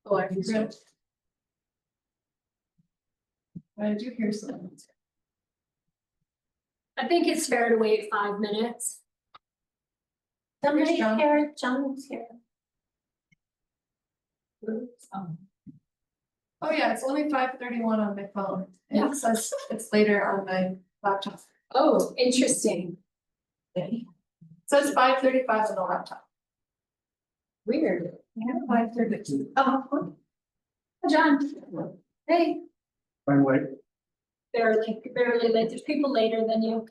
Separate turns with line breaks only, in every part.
Oh, I can. I do hear something.
I think it's fair to wait 5 minutes.
Somebody's
here, John's here.
Oh yeah, it's only 5:31 on my phone. And
Yeah.
it says it's later on my laptop.
Oh, interesting.
It says 5:35 on the laptop.
Weird.
Yeah, 5:32. Oh.
John, hey,
I'm like,
barely late. There's people later than you.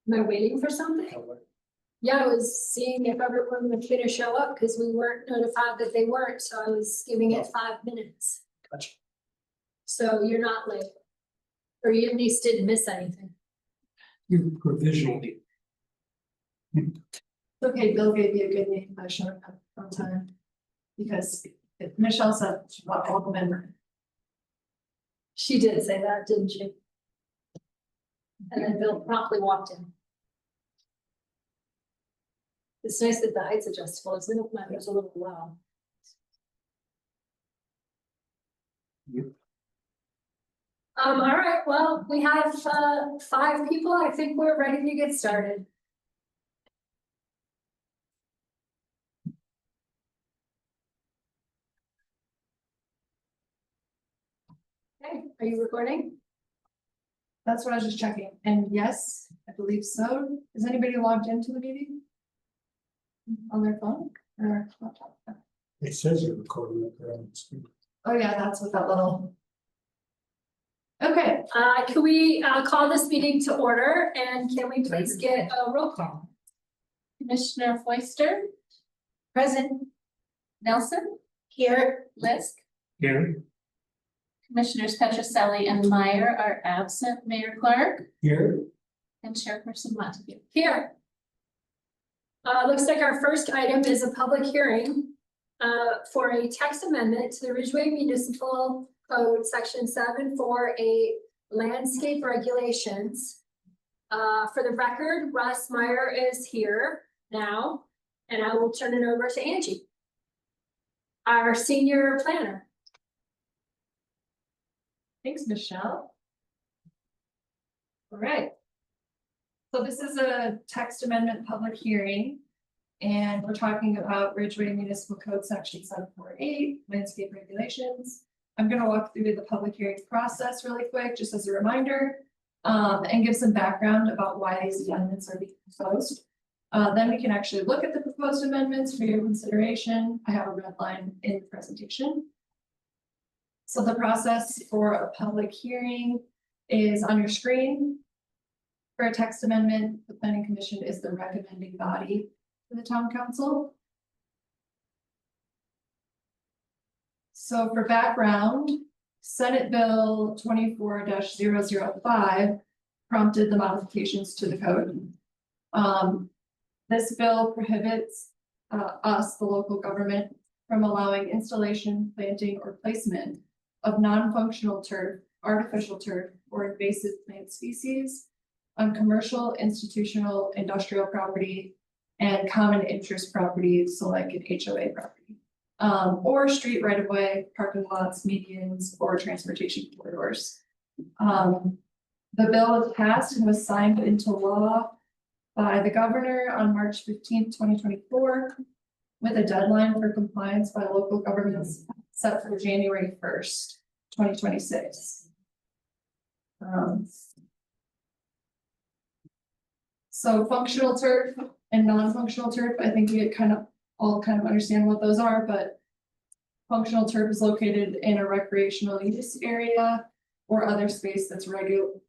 Am I waiting for something? Yeah, I was seeing if everyone was gonna show up because we weren't notified that they weren't, so I was giving it 5 minutes.
Gotcha.
So you're not late. Or you at least didn't miss anything.
you provisionally.
Okay, Bill gave you a good name by showing up on time. Because Michelle said she brought all the men.
She did say that, didn't she? And then Bill promptly walked in. It's nice that the height's adjustable, isn't it? Mine was a little low.
Yep.
All right, well, we have 5 people. I think we're ready to get started. Okay, are you recording?
That's what I was just checking. And yes, I believe so. Is anybody logged into the meeting? On their phone or laptop?
It says you're recording it there on the screen.
Oh yeah, that's what that little. Okay,
Can we call this meeting to order and can we please get a roll call?
Commissioner Foister,
Present.
Nelson,
Here.
Lisk,
Here,
Commissioners Petroselli and Meyer are absent, Mayor Clark,
here,
and Chairperson Montague.
Here. Looks like our first item is a public hearing for a text amendment to the Ridgway Municipal Code, Section 748 landscape regulations. For the record, Russ Meyer is here now, and I will turn it over to Angie, our senior planner.
thanks, Michelle. All right. So this is a text amendment public hearing. And we're talking about Ridgway Municipal Code Section 748 landscape regulations. I'm gonna walk through the public hearing process really quick, just as a reminder. And give some background about why these amendments are being proposed. Then we can actually look at the proposed amendments for your consideration. I have a red line in the presentation. So the process for a public hearing is on your screen. For a text amendment, the planning commission is the recommending body for the town council. So for background, Senate Bill 24-005 prompted the modifications to the code. This bill prohibits us, the local government, from allowing installation, planting, or placement of non-functional turf, artificial turf, or invasive plant species on commercial, institutional, industrial property, and common interest property, so like an HOA property. Or street right of way, parking lots, medians, or transportation corridors. The bill was passed and was signed into law by the governor on March 15th, 2024, with a deadline for compliance by local governments set for January 1st, 2026. So functional turf and non-functional turf, I think we all kind of understand what those are, but functional turf is located in a recreational use area or other space that's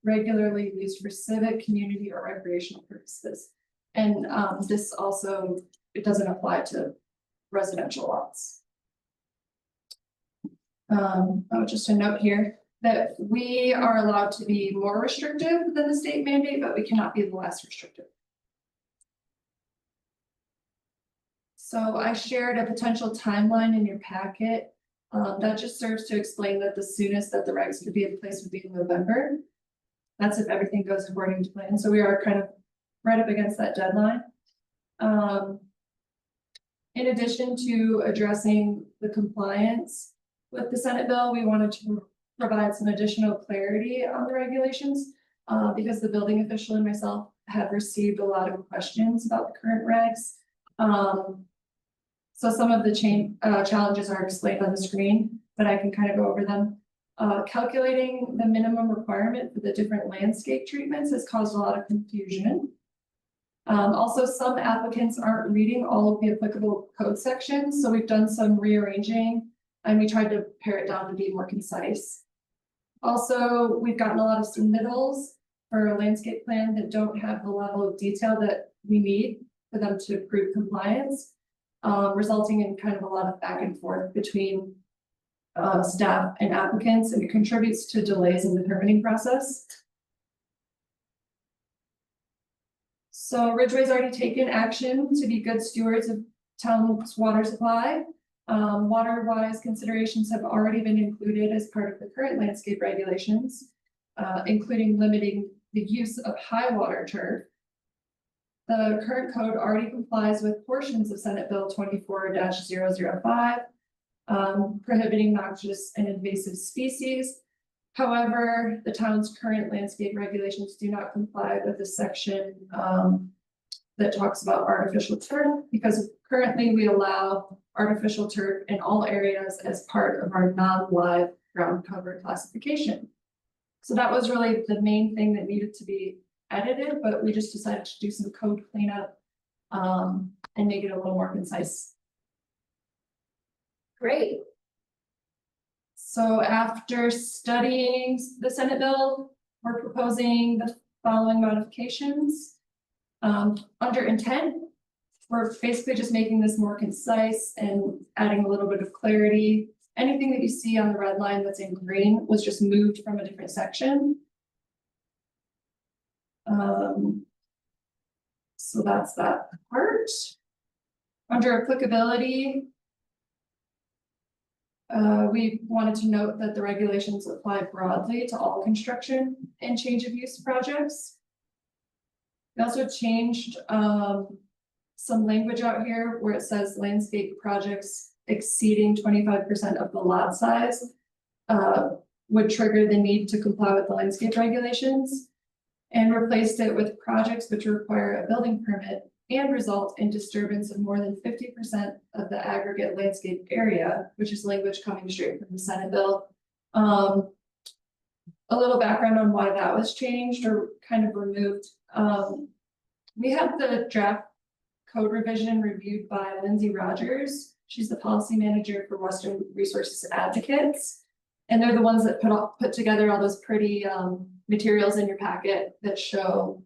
regularly used for civic, community, or recreational purposes. And this also, it doesn't apply to residential lots. Just a note here that we are allowed to be more restrictive than the state mandate, but we cannot be less restrictive. So I shared a potential timeline in your packet. That just serves to explain that the soonest that the regs could be in place would be in November. That's if everything goes according to plan. So we are kind of right up against that deadline. In addition to addressing the compliance with the Senate bill, we wanted to provide some additional clarity on the regulations. Because the building official and myself have received a lot of questions about the current regs. So some of the challenges are explained on the screen, but I can kind of go over them. Calculating the minimum requirement for the different landscape treatments has caused a lot of confusion. Also, some applicants aren't reading all of the applicable code sections, so we've done some rearranging and we tried to pare it down to be more concise. Also, we've gotten a lot of submittals for a landscape plan that don't have the level of detail that we need for them to prove compliance, resulting in kind of a lot of back and forth between staff and applicants, and it contributes to delays in the permitting process. So Ridgway's already taken action to be good stewards of town's water supply. Water-wise considerations have already been included as part of the current landscape regulations, including limiting the use of high water turf. The current code already complies with portions of Senate Bill 24-005, prohibiting noxious and invasive species. However, the town's current landscape regulations do not comply with the section that talks about artificial turf, because currently we allow artificial turf in all areas as part of our non-live ground cover classification. So that was really the main thing that needed to be edited, but we just decided to do some code cleanup and make it a little more concise.
Great.
So after studying the Senate bill, we're proposing the following modifications. Under intent, we're basically just making this more concise and adding a little bit of clarity. Anything that you see on the red line that's in green was just moved from a different section. So that's that part. Under applicability, we wanted to note that the regulations apply broadly to all construction and change of use projects. We also changed some language out here where it says landscape projects exceeding 25% of the lot size would trigger the need to comply with the landscape regulations, and replaced it with projects which require a building permit and result in disturbance of more than 50% of the aggregate landscape area, which is language coming straight from the Senate bill. A little background on why that was changed or kind of removed. We had the draft code revision reviewed by Lindsay Rogers. She's the policy manager for Western Resources Advocates. And they're the ones that put together all those pretty materials in your packet that show,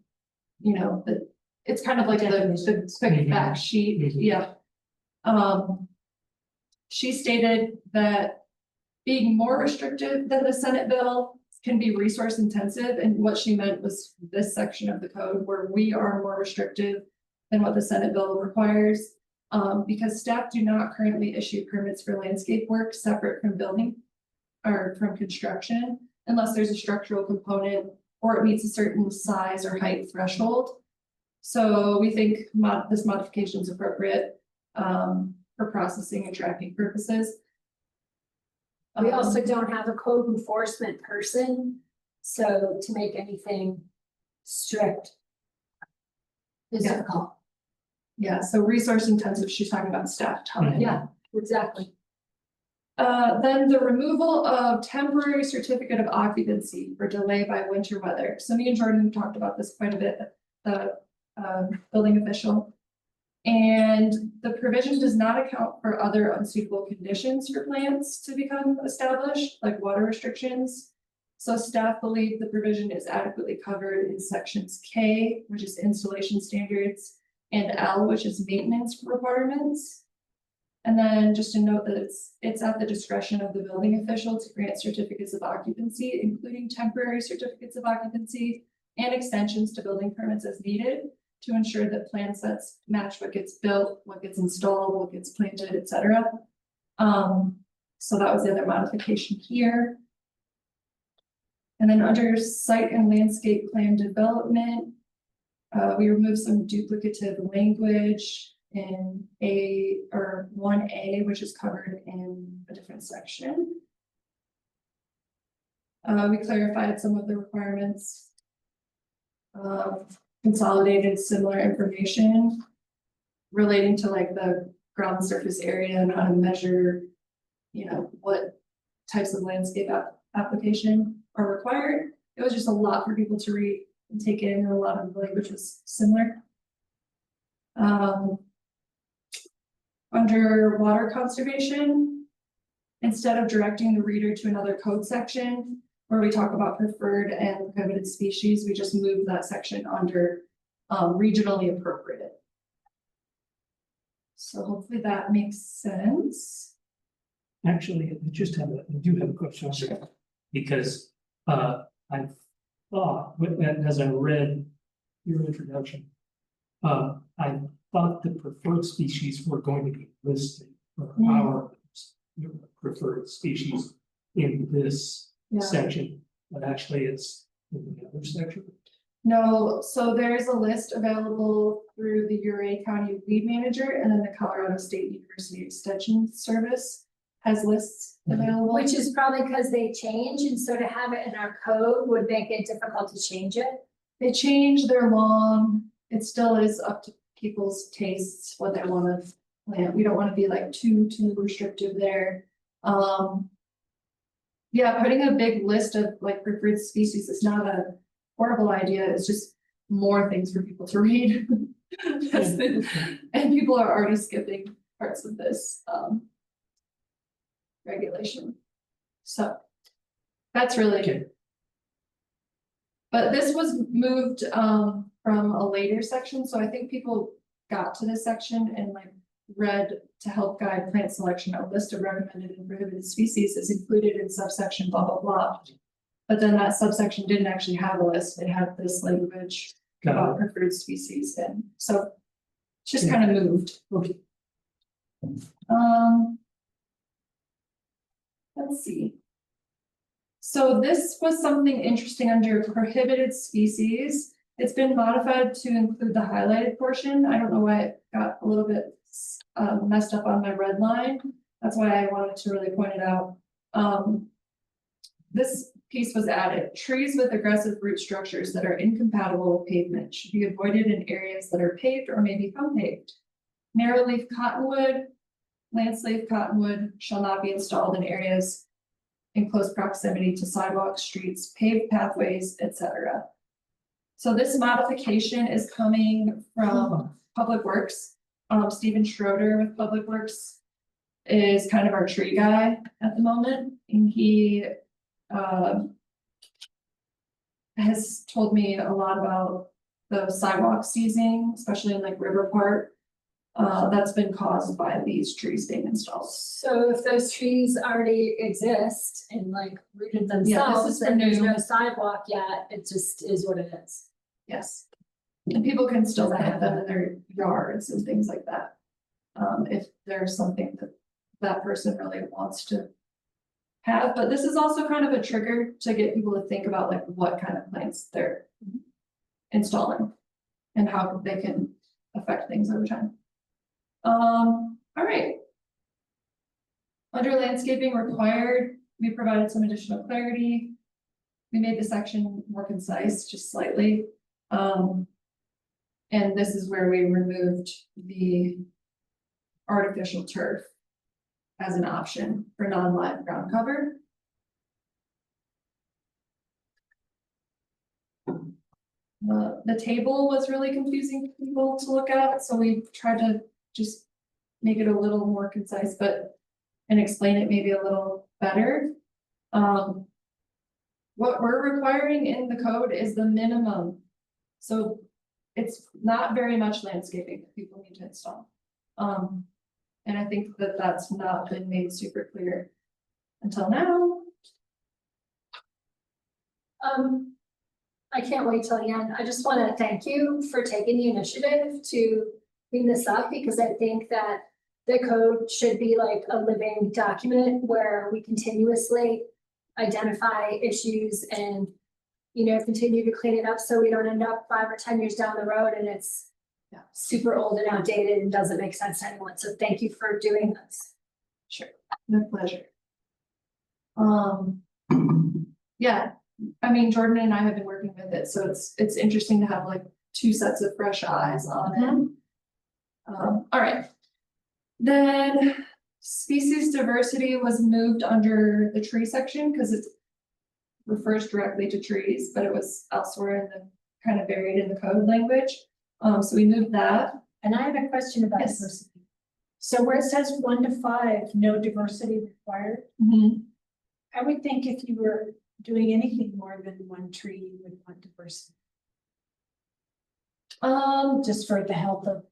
you know, that it's kind of like the quick fact sheet. Yeah. She stated that being more restrictive than the Senate bill can be resource intensive. And what she meant was this section of the code where we are more restrictive than what the Senate bill requires. Because staff do not currently issue permits for landscape work separate from building or from construction, unless there's a structural component or it meets a certain size or height threshold. So we think this modification is appropriate for processing and tracking purposes.
We also don't have a code enforcement person, so to make anything strict is
Yeah.
difficult.
Yeah, so resource intensive, she's talking about staff time.
Yeah, exactly.
Then the removal of temporary certificate of occupancy for delay by winter weather. So me and Jordan talked about this quite a bit, the building official. And the provision does not account for other unsuitable conditions for plants to become established, like water restrictions. So staff believe the provision is adequately covered in sections K, which is installation standards, and L, which is maintenance requirements. And then just to note that it's at the discretion of the building official to grant certificates of occupancy, including temporary certificates of occupancy and extensions to building permits as needed to ensure that plan sets match what gets built, what gets installed, what gets planted, et cetera. So that was the other modification here. And then under site and landscape plan development, we removed some duplicative language in or 1A, which is covered in a different section. We clarified some of the requirements. Consolidated similar information relating to like the ground surface area and how to measure, what types of landscape application are required. It was just a lot for people to read and take in, and a lot of the language was similar. Under water conservation, instead of directing the reader to another code section where we talk about preferred and prohibited species, we just moved that section under regionally appropriate. So hopefully that makes sense.
Actually, I do have a question. on
Sure.
that, Because I thought, as I read your introduction, I thought the preferred species were going to be listed for our preferred species in this
Yeah.
section, but actually it's in the other section.
No, so there's a list available through the Uray County Weed Manager, and then the Colorado State University Extension Service has lists available.
Which is probably because they change, and so to have it in our code would make it difficult to change it.
They change, they're long, it still is up to people's tastes, what they wanna plant, we don't wanna be like too restrictive there. Yeah, putting a big list of like preferred species is not a horrible idea, it's just more things for people to read. And people are already skipping parts of this, regulation. So, that's really
Okay.
good. But this was moved, from a later section, so I think people got to this section and like read to help guide plant selection, a list of recommended and prohibited species is included in subsection blah, blah, blah. But then that subsection didn't actually have a list, it had this language about preferred species, and so it's just kind of moved.
Okay.
Let's see. So this was something interesting under prohibited species. It's been modified to include the highlighted portion. I don't know why it got a little bit messed up on my red line. That's why I wanted to really point it out. This piece was added. Trees with aggressive root structures that are incompatible with pavement should be avoided in areas that are paved or may become paved. Narrow leaf cottonwood, lance leaf cottonwood shall not be installed in areas in close proximity to sidewalks, streets, paved pathways, etc. So this modification is coming from Public Works. Stephen Schroeder with Public Works is kind of our tree guy at the moment, and he has told me a lot about the sidewalk seizing, especially in like River Park. That's been caused by these trees being installed.
So if those trees already exist and like rooted
is
themselves,
the
and there's
new-
no sidewalk yet, it just is what it is.
Yes. And people can still have them in their yards and things like that. If there's something that that person really wants to have, but this is also kind of a trigger to get people to think about like what kind of plants they're installing and how they can affect things over time. All right. Under landscaping required, we provided some additional clarity. We made the section more concise, just slightly. And this is where we removed the artificial turf as an option for non-live ground cover. The table was really confusing for people to look at, so we tried to just make it a little more concise, and explain it maybe a little better. What we're requiring in the code is the minimum. So it's not very much landscaping that people need to install. And I think that that's not been made super clear until now.
I can't wait till the end. I just want to thank you for taking the initiative to clean this up, because I think that the code should be like a living document where we continuously identify issues and, you know, continue to clean it up so we don't end up 5 or 10 years down the road and it's super old and outdated and doesn't make sense to anyone. So thank you for doing this.
Sure, my pleasure. Yeah, I mean, Jordan and I have been working with it, so it's interesting to have like 2 sets of fresh eyes on it. All right. Then species diversity was moved under the tree section because it refers directly to trees, but it was elsewhere in the kind of buried in the code language. So we moved that.
And I have a question about
Yes.
diversity. So where it says 1 to 5, no diversity required, I would think if you were doing anything more than 1 tree, you would want diversity, just for the health of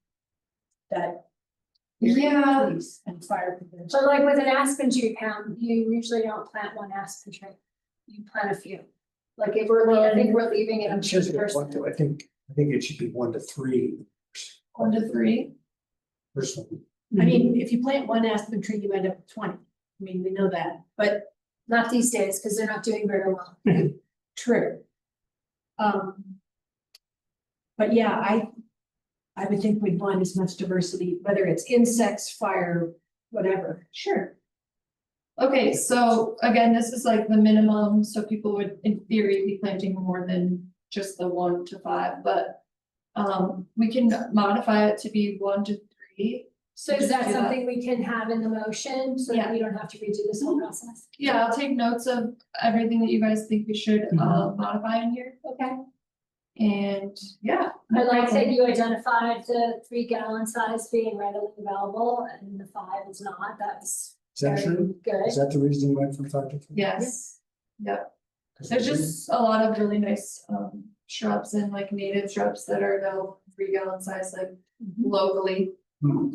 that. area of
Yeah.
trees and fire prevention.
So like with an aspen tree, Pam, you usually don't plant 1 aspen tree. You plant a few. Like if I think we're leaving it.
It says it one to, I think it should be 1 to 3
1 to 3.
personally.
I mean, if you plant 1 aspen tree, you end up with 20. I mean, we know that, but
Not these days, because they're not doing very well.
true. But yeah, I would think we'd want as much diversity, whether it's insects, fire, whatever.
Sure. Okay, so again, this is like the minimum, so people would in theory be planting more than just the 1 to 5, but we can modify it to be 1 to 3.
So is that something we can have in the motion so
Yeah.
that we don't have to redo this whole process?
Yeah, I'll take notes of everything that you guys think we should modify in here,
Okay.
and yeah.
I like that you identified the 3 gallon size being readily available and the 5 is not. That's
Is that
very
true?
good.
Is that the reason you went from 5 to 3?
Yes, yep, there's just a lot of really nice shrubs and like native shrubs that are available 3 gallon size, like locally.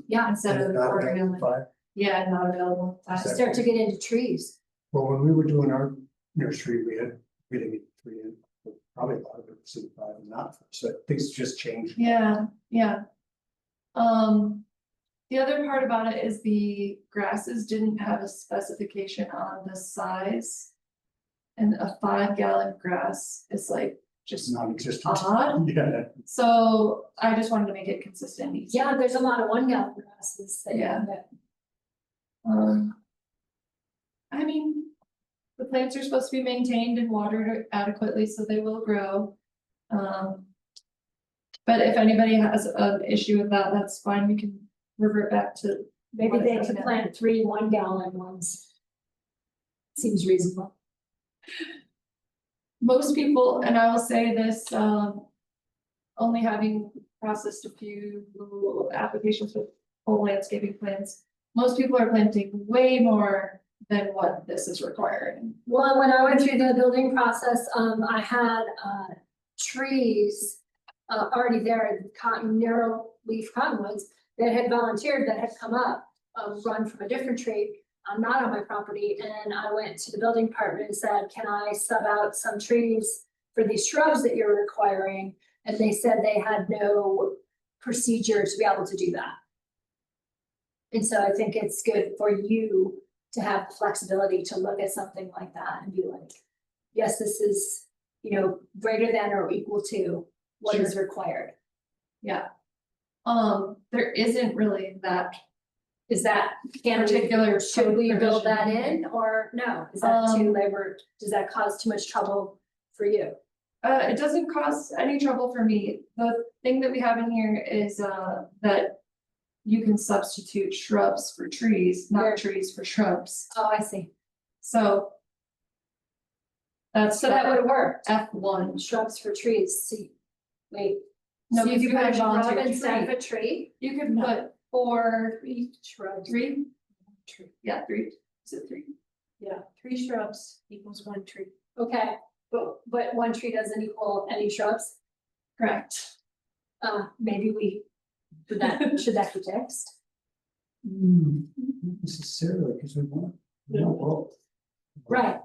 Yeah,
Instead of
Not
ordering them, like,
5?
yeah, not available.
Is that-
start to get into trees.
Well, when we were doing our nursery, we didn't get 3 in, but probably a lot of it was in 5 and not 4, so things just changed.
Yeah, yeah. The other part about it is the grasses didn't have a specification on the size. And a 5 gallon grass is like
Just
just
non-existent.
odd,
Yeah,
so I just wanted to make it consistent. and easy.
Yeah, there's a lot of 1 gallon grasses that.
Yeah. I mean, the plants are supposed to be maintained and watered adequately, so they will grow. But if anybody has an issue with that, that's fine, we can revert back to.
Maybe they
what
could
it's
plant 3 1 gallon ones. Seems reasonable.
Most people, and I will say this, only having processed a few applications with whole landscaping plants. Most people are planting way more than what this is requiring.
Well, when I went through the building process, I had trees already there, narrow leaf cottonwoods that had volunteered, that had come up, run from a different tree. Not on my property, and I went to the building department and said, can I sub out some trees for these shrubs that you're requiring? And they said they had no procedure to be able to do that. And so I think it's good for you to have the flexibility to look at something like that and be like, yes, this is, you know, greater than or equal to what is required.
Yeah. There isn't really that
Is that,
particular.
should we build that
provision.
in or no? Is that too labor? Does that cause too much trouble for you?
It doesn't cause any trouble for me. The thing that we have in here is, that you can substitute shrubs for trees,
Sure.
not trees for shrubs.
Oh, I see.
So that's
So that would work.
F1.
Shrubs for trees. See, wait.
No,
So you
because
could put a shrub
volunteer
instead of
tree.
a tree?
You could put 4,
Shrubs.
3,
Tree.
yeah, 3, is it 3?
Yeah, 3 shrubs equals 1 tree.
Okay, but 1 tree doesn't equal any shrubs?
Correct.
Maybe we, should that be fixed?
Not necessarily, because we want. Well,
Right,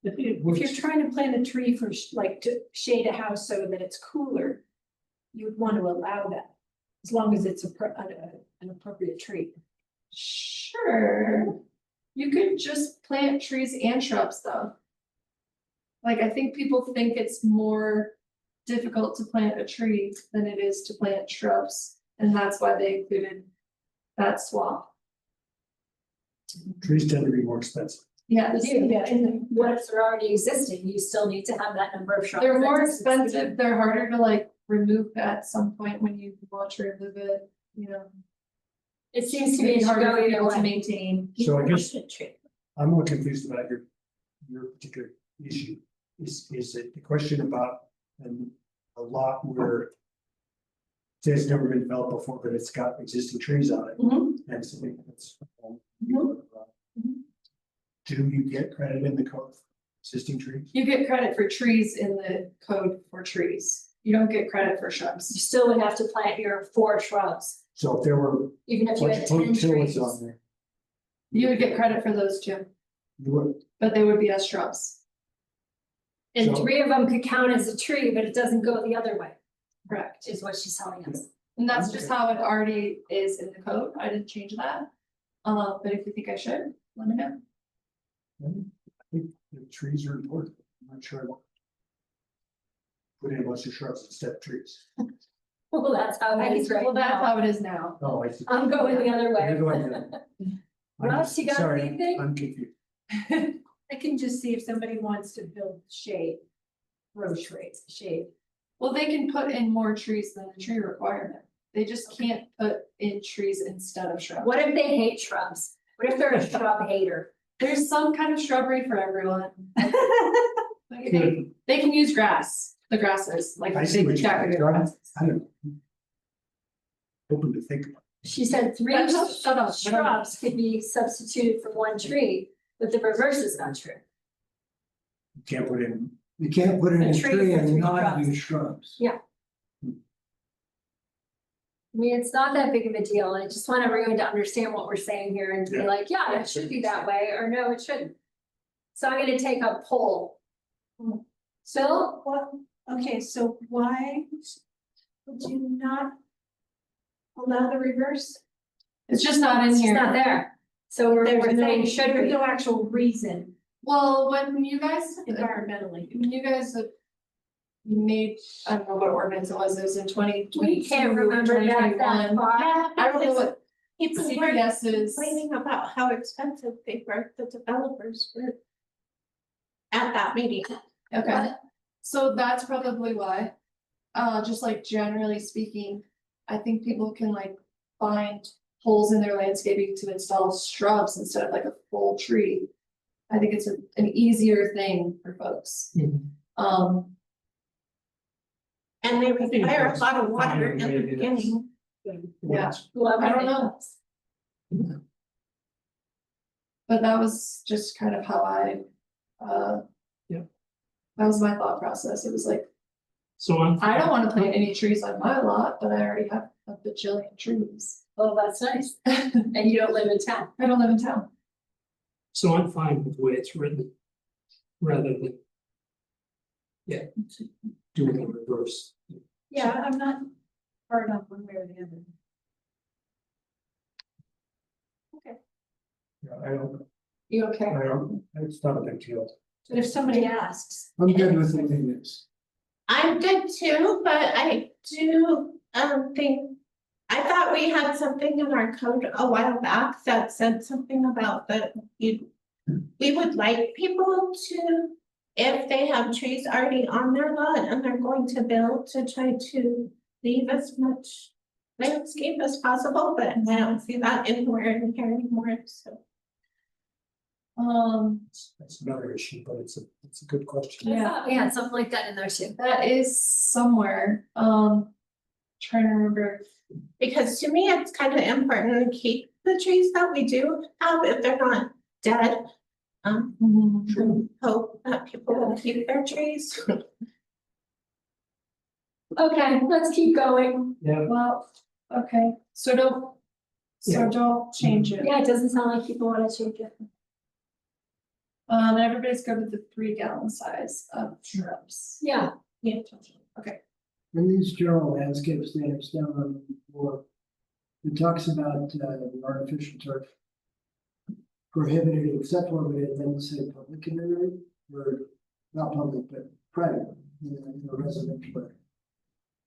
If you're trying to plant a tree for like to shade a house so that it's cooler, you'd want to allow that, as long as it's an appropriate tree.
Sure. You could just plant trees and shrubs though. Like, I think people think it's more difficult to plant a tree than it is to plant shrubs, and that's why they included that swap.
trees tend to be more expensive.
Yeah,
Yeah, and
what if they're already existing, you still need to have that number of shrubs.
they're more
that's existing.
expensive, they're harder to like remove at some point when you want to remove it, you know.
It seems to me it should
harder
go
for
either
people to
way.
maintain.
So I guess I'm more confused about your particular issue. Is it the question about a lot where say it's never been developed before, but it's got existing trees on it,
Mhm.
and something that's.
Mhm.
Do you get credit in the code for existing trees?
You get credit for trees in the code for trees. You don't get credit for shrubs.
You still would have to plant your 4 shrubs,
So if there were,
even if you had 10
put
trees.
on there,
You would get credit for those too,
you would,
but they would be as shrubs.
And
So-
3 of them could count as a tree, but it doesn't go the other way,
Correct.
is what she's telling us.
And that's just how it already is in the code. I didn't change that. But if you think I should, let me know.
I think the trees are important. I'm not sure I want. Put in a bunch of shrubs instead of trees.
Well, that's how it is right
Well, that's
now.
how it is now.
Oh, I see.
I'm going the other
You're
way.
going the- I'm
Russ, you got
sorry,
anything?
I'm confused.
I can just see if somebody wants to build shade, grow shade.
Well, they can put in more trees than the tree requirement. They just can't put in trees instead of shrubs.
What if they hate shrubs? What if they're a shrub hater?
There's some kind of shrubbery for everyone. Like, they can use grass, the grasses, like.
I see what you're
decorative
saying.
grasses.
I don't know. Open to think about.
She said 3
Shut up.
shrubs could be substituted for 1 tree, but the reverse is not true.
You can't put in,
You can't put in
A
a
tree
tree
for
and
3
not
shrubs.
use shrubs.
I mean, it's not that big of a deal. I just want everyone to understand what we're saying here and be
Yeah.
like, yeah, it should be that way, or no, it shouldn't. So I'm gonna take a poll. Phil,
Well, okay, so why would you not allow the reverse?
It's just not in
it's
here.
not there. So we're saying should
There's
be.
no actual reason
Well, when you guys,
environmentally.
when you guys have made, I don't know what ordinance it was in 2022
We can't
or
remember that
2021.
far.
I don't know what
People were
CPS is.
complaining about how expensive they were, the developers were. At that meeting.
Okay, so that's probably why. Just like generally speaking, I think people can like find holes in their landscaping to install shrubs instead of like a full tree. I think it's an easier thing for folks.
Mhm.
And they
think
require a
that's
lot of water
fine,
in the
maybe that's-
beginning.
Yeah,
Whoever
I don't
they
know.
chose.
But that was just kind of how I,
Yep.
that was my thought process. It was like,
So I'm.
I don't wanna plant any trees on my lot, but I already have a bajillion trees.
Well, that's nice. And you don't live in town.
I don't live in town.
So I'm fine with the way it's written, rather than. Yeah, doing the reverse.
Yeah, I'm not hard on one way or the other.
yeah, I don't,
You okay?
it's not a big deal.
But if somebody asks,
I'm good with leaving this.
I'm good too, but I do think. I thought we had something in our code a while back that said something about that we would like people to. If they have trees already on their lot and they're going to build, to try to leave as much landscape as possible, but I don't see that anywhere in here anymore, so.
That's another issue, but it's a good question.
I thought we had something like that in there too.
That is somewhere, trying to remember.
Because to me, it's kind of important to keep the trees that we do have if they're not dead. Hope that people will keep their trees.
Okay, let's keep going.
Yeah,
Well, okay, so So
Yeah.
don't change it.
Yeah, it doesn't sound like people want to change it.
And everybody's good with the 3-gallon size of shrubs.
Yeah,
Okay,
In these general landscape standards down on the floor, it talks about the artificial turf prohibited except for, but it doesn't say public in there, or not public, but private, in the residential area.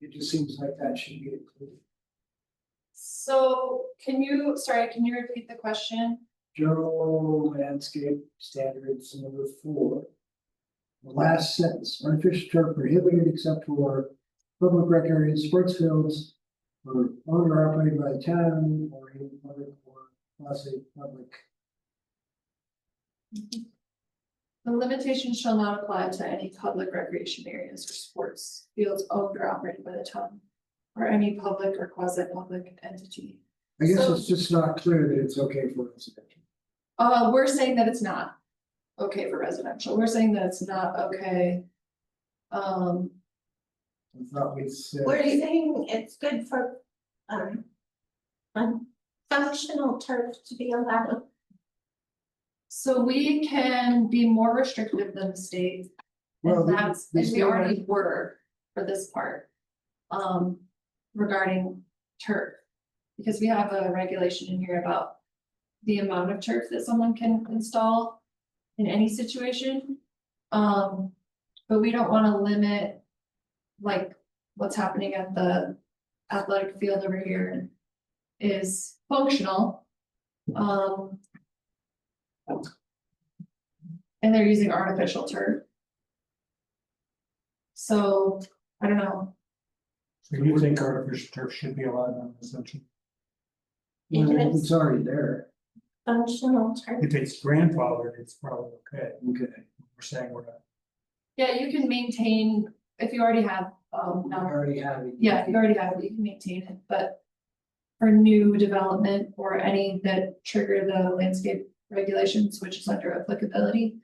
It just seems like that should be included.
so can you repeat the question?
General landscape standards number 4. The last sentence, artificial turf prohibited except for public rec areas, sports fields, or owned or operated by the town or any public or quasi-public.
The limitation shall not apply to any public recreation areas or sports fields owned or operated by the town. Or any public or quasi-public entity.
I guess
So-
it's just not clear that it's okay for residential.
We're saying that it's not okay for residential. We're saying that it's not okay.
I thought we said.
We're saying it's good for, functional turf to be allowed.
So we can be more restrictive than the state.
Well,
And that's, and we
state
already
has-
were for this part. Regarding turf. Because we have a regulation in here about the amount of turf that someone can install in any situation. But we don't wanna limit like what's happening at the athletic field over here is functional. And they're using artificial turf. So, I don't know,
So you think artificial turf should be allowed on residential?
It
Well,
is
it's already there.
functional turf.
If it's grandfathered, it's probably okay.
Okay.
We're saying we're not.
yeah, you can maintain, if you already have,
We
no,
already have it.
yeah, if you already have it, you can maintain it, but. For new development or any that trigger the landscape regulations, which is under applicability.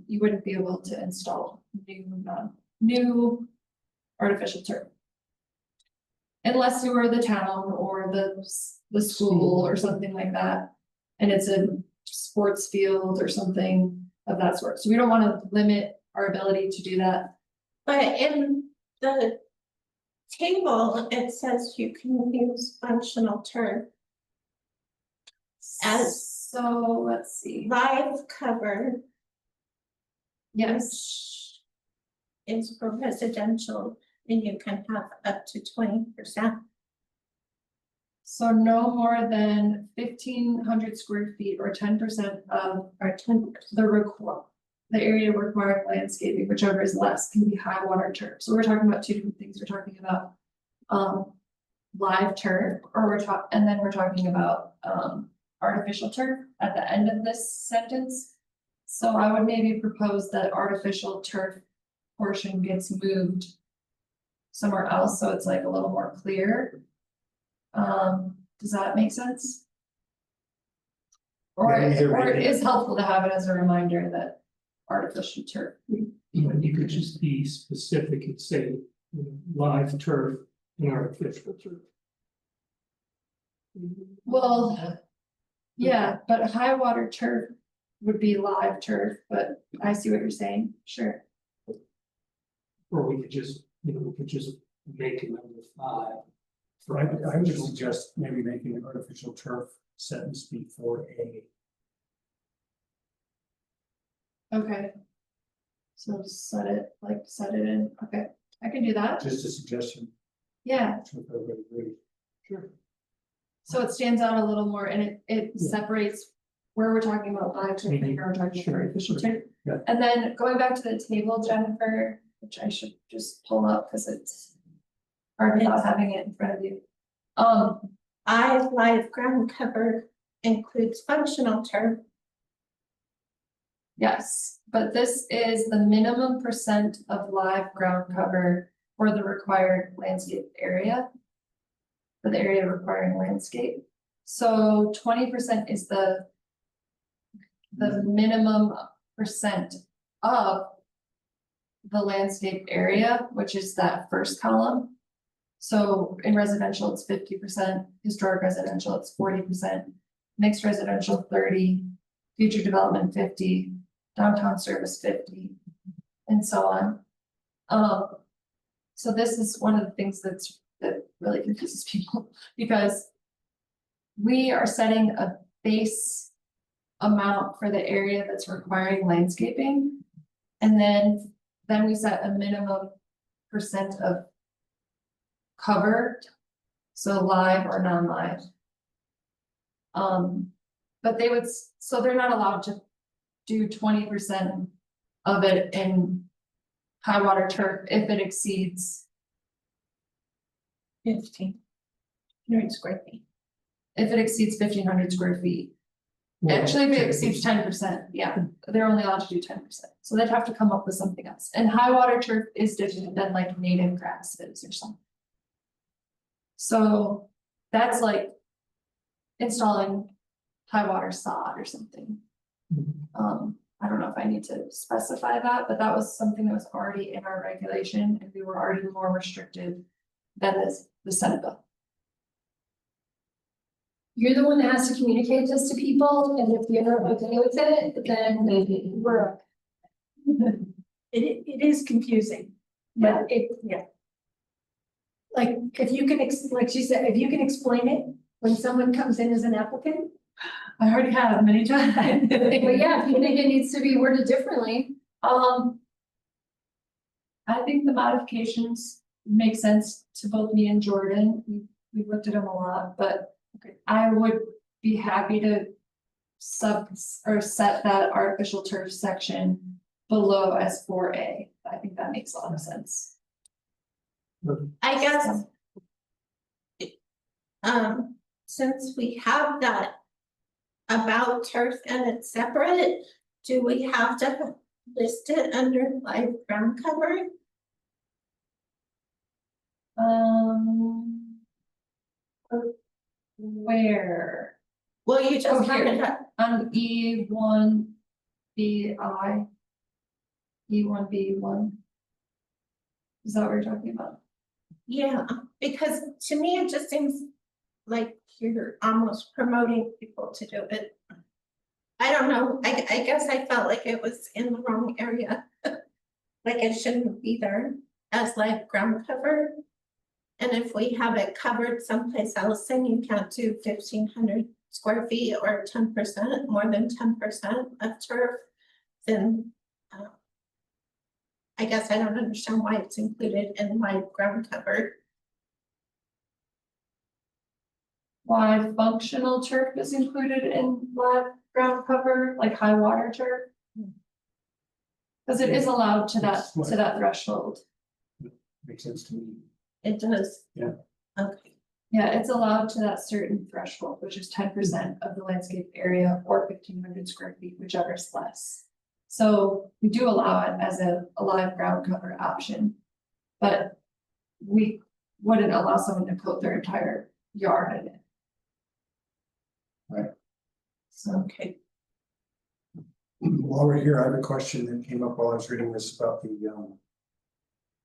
You wouldn't be able to install new artificial turf. Unless you were the town or the school or something like that. And it's a sports field or something of that sort. So we don't wanna limit our ability to do that.
But in the table, it says you can use functional turf
So, let's see,
live cover,
yes,
which is for residential, and you can have up to 20%.
so no more than 1,500 square feet or 10% of
Or 10%.
the area requiring landscaping, whichever is less, can be high water turf. So we're talking about two different things. We're talking about live turf, or and then we're talking about artificial turf at the end of this sentence. So I would maybe propose that artificial turf portion gets moved somewhere else, so it's like a little more clear. Does that make sense? Or
Yeah, either
or
way.
it is helpful to have it as a reminder that artificial turf.
You could just be specific and say live turf and artificial turf.
Well, yeah, but high water turf would be live turf, but I see what you're saying, sure.
Or we could just, we could just make it number 5.
I would suggest maybe making an artificial turf sentence before A.
Okay. So set it in, okay, I can do that,
Just a suggestion.
yeah,
So if everybody agrees.
Sure.
so it stands out a little more and it
Yeah.
separates. Where we're talking about live turf and where we're talking about
Sure,
artificial
sure.
turf.
Yeah.
And then going back to the table, Jennifer, which I should just pull up because it's hard without having it in front of you.
Live ground cover includes functional turf.
Yes, but this is the minimum % of live ground cover for the required landscape area. For the area requiring landscape, so 20% is the minimum % of the landscape area, which is that first column. So in residential, it's 50%, historic residential, it's 40%, mixed residential 30, future development 50, downtown service 50, and so on. So this is one of the things that really confuses people, because we are setting a base amount for the area that's requiring landscaping. And then we set a minimum percent of cover, so live or non-live. But they would, so they're not allowed to do 20% of it in high water turf if it exceeds,
1,500 square feet.
if it exceeds 1,500 square feet. Actually, if it exceeds 10%, yeah, they're only allowed to do 10%, so they'd have to come up with something else, and high water turf is different than like native grasses or something. So that's like installing high water sod or something. I don't know if I need to specify that, but that was something that was already in our regulation, and we were already more restrictive than the Senate bill.
You're the one that has to communicate this to people, and if you're okay with it, then we're.
It is confusing, but yeah. Like, if you can, like she said, if you can explain it when someone comes in as an applicant.
I already have many times.
But yeah, if you think it needs to be worded differently,
I think the modifications make sense to both me and Jordan. We've looked at them a lot, but I would be happy to set that artificial turf section below S4A. I think that makes a lot of sense.
I guess. Since we have that about turf and it's separate, do we have to list it under live ground cover?
Where?
Well, you
Oh,
just had
here.
it,
On E1BI. E1B1. Is that what you're talking about?
yeah, because to me, it just seems like you're almost promoting people to do it. I don't know, I guess I felt like it was in the wrong area. Like it shouldn't be there as live ground cover. And if we have it covered someplace else, then you can't do 1,500 square feet or 10%, more than 10% of turf, then I guess I don't understand why it's included in live ground cover.
Why functional turf is included in live ground cover, like high water turf? Because it is allowed to that threshold.
Makes sense to me.
It does.
Yeah.
Okay.
Yeah, it's allowed to that certain threshold, which is 10% of the landscape area or 1,500 square feet, whichever is less. So we do allow it as a live ground cover option, but we wouldn't allow someone to coat their entire yard in it.
Right.
So,
Okay.
While we're here, I have a question that came up while I was reading this about the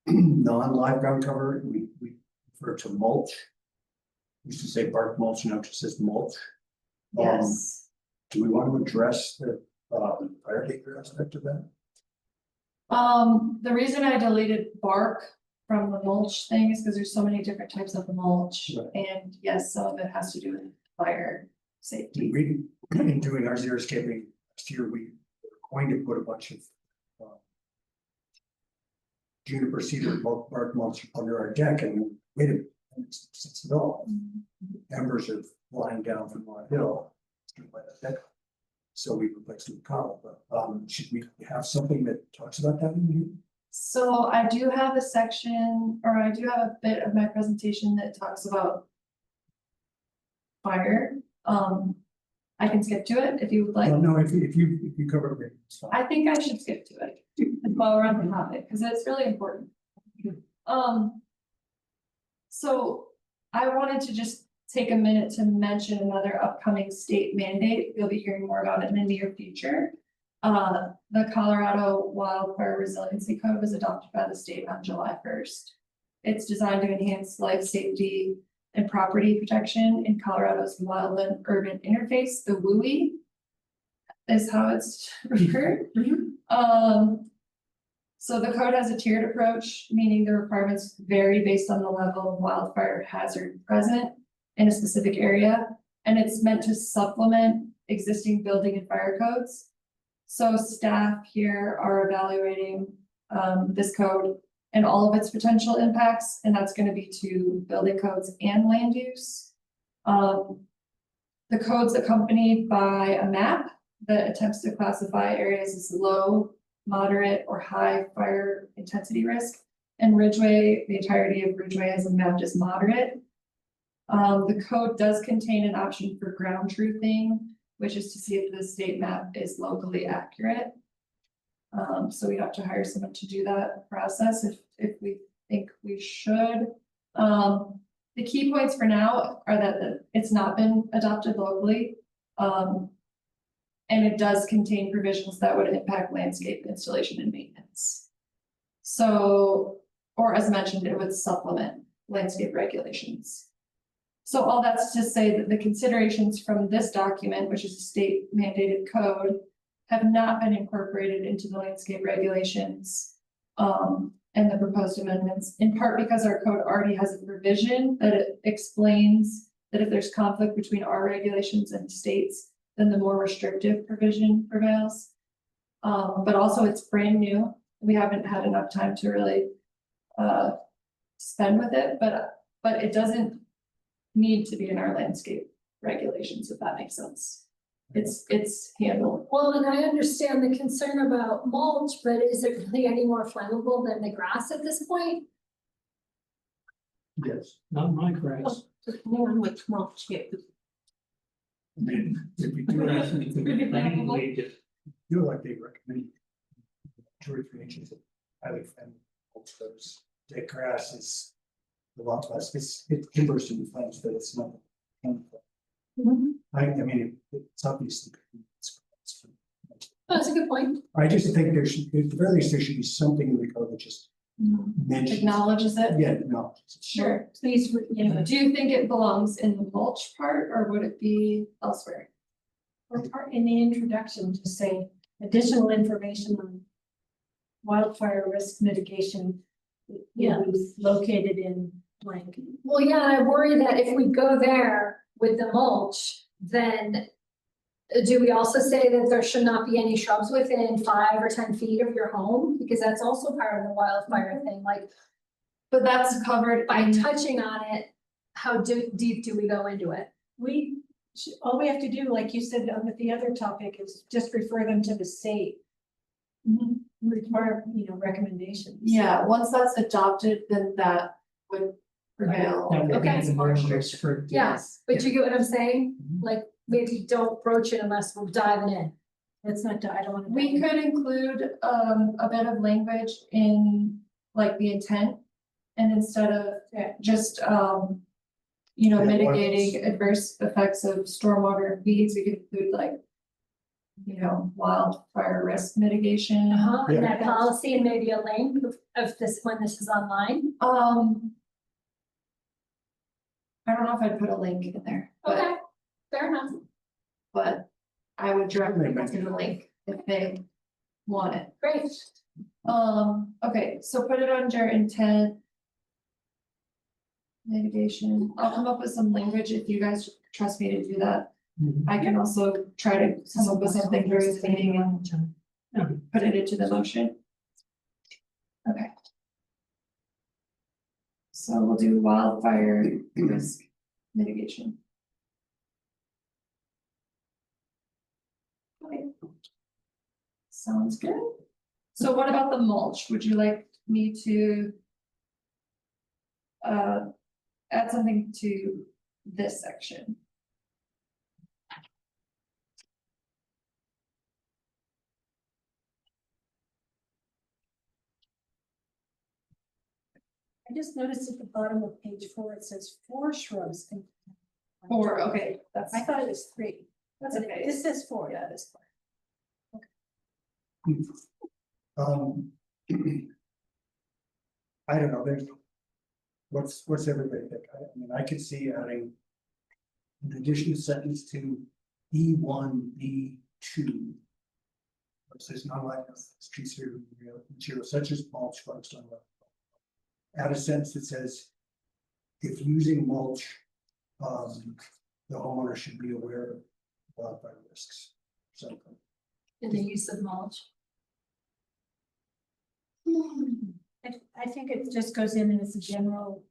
non-live ground cover. We refer to mulch. We used to say bark mulch, now it just says mulch.
yes.
Do we want to address the fire danger aspect of that?
The reason I deleted bark from the mulch thing is because there's so many different types of mulch.
Right.
And yes, some of it has to do with fire safety.
We, in doing our xeriscaping last year, we were going to put a bunch of juniper cedar bark mulch under our deck, and wait a minute, it's all embers are flying down from our hill. So we replaced it with cobble, but should we have something that talks about that in here?
So I do have a section, or I do have a bit of my presentation that talks about fire. I can skip to it if you would like.
Well, no, if you cover it, it's fine.
I think I should skip to it while we're on the topic, because it's really important. So I wanted to just take a minute to mention another upcoming state mandate. You'll be hearing more about it in the near future. The Colorado Wildfire Resiliency Code was adopted by the state on July 1st. It's designed to enhance life safety and property protection in Colorado's wildland urban interface, the WUI is how it's referred. So the code has a tiered approach, meaning the requirements vary based on the level of wildfire hazard present in a specific area. And it's meant to supplement existing building and fire codes. So staff here are evaluating this code and all of its potential impacts, and that's gonna be to building codes and land use. The code's accompanied by a map that attempts to classify areas as low, moderate, or high fire intensity risk. And Ridgway, the entirety of Ridgway is mapped as moderate. The code does contain an option for ground truthing, which is to see if the state map is locally accurate. So we have to hire someone to do that process if we think we should. The key points for now are that it's not been adopted locally. And it does contain provisions that would impact landscape installation and maintenance. So, or as mentioned, it would supplement landscape regulations. So all that's to say that the considerations from this document, which is a state mandated code, have not been incorporated into the landscape regulations and the proposed amendments, in part because our code already has a provision that it explains that if there's conflict between our regulations and states, then the more restrictive provision prevails. But also it's brand new. We haven't had enough time to really spend with it, but it doesn't need to be in our landscape regulations, if that makes sense. It's handled.
Well, and I understand the concern about mulch, but is it really any more flammable than the grass at this point?
Yes.
Not my grass.
More which mulch you.
I mean, if we do
Grass
that,
is anyway, just
do like they recommend. 2 or 3 inches of highly flammable those. Dead grass is a lot less, it can burst into flames, but it's not. I mean, it's obviously.
That's a good point.
I just think there should, at the very least, there should be something in the code that just mentions.
Acknowledges it.
Yeah, no.
Sure.
Please, you know,
Do you think it belongs in the mulch part or would it be elsewhere?
or part in the introduction to say additional information on wildfire risk mitigation.
Yeah.
Located in blank.
Well, yeah, I worry that if we go there with the mulch, then do we also say that there should not be any shrubs within 5 or 10 feet of your home? Because that's also part of the wildfire thing, like
But that's covered
by
in,
touching on it, how deep do we go into it?
All we have to do, like you said, with the other topic is just refer them to the state. Require, recommendations.
yeah, once that's adopted, then that would prevail.
that would be
Okay.
the more restrictive.
Yes, but you get what I'm saying?
Mhm.
Like, maybe don't broach it unless we're diving in.
Let's not, I don't want to.
We could include a bit of language in like the intent. And instead of just
Yeah,
mitigating adverse effects of stormwater and weeds, we could include like. Wildfire risk mitigation.
And that policy and maybe a link of this, when this is online.
I don't know if I'd put a link in there,
Okay, fair enough.
but I would direct them to the link if they want it.
Great.
Okay, so put it under intent. Mitigation, I'll come up with some language if you guys trust me to do that.
Mhm.
I can also try to come up with something during the meeting and put it into the motion. Okay. So we'll do wildfire risk mitigation. Okay. Sounds good. So what about the mulch? Would you like me to add something to this section?
I just noticed at the bottom of page 4, it says 4 shrubs.
Or, okay, that's,
I thought it was 3.
that's
But
okay.
This says 4.
Yeah, it is fine.
I don't know, what's everybody think? I mean, I could see adding an additional sentence to E1, B2. It says non-lignous trees or materials such as mulch, fungicide. Add a sentence that says, if using mulch, the homeowner should be aware of wildfire risks. Something.
In the use of mulch.
I think it just goes in as a general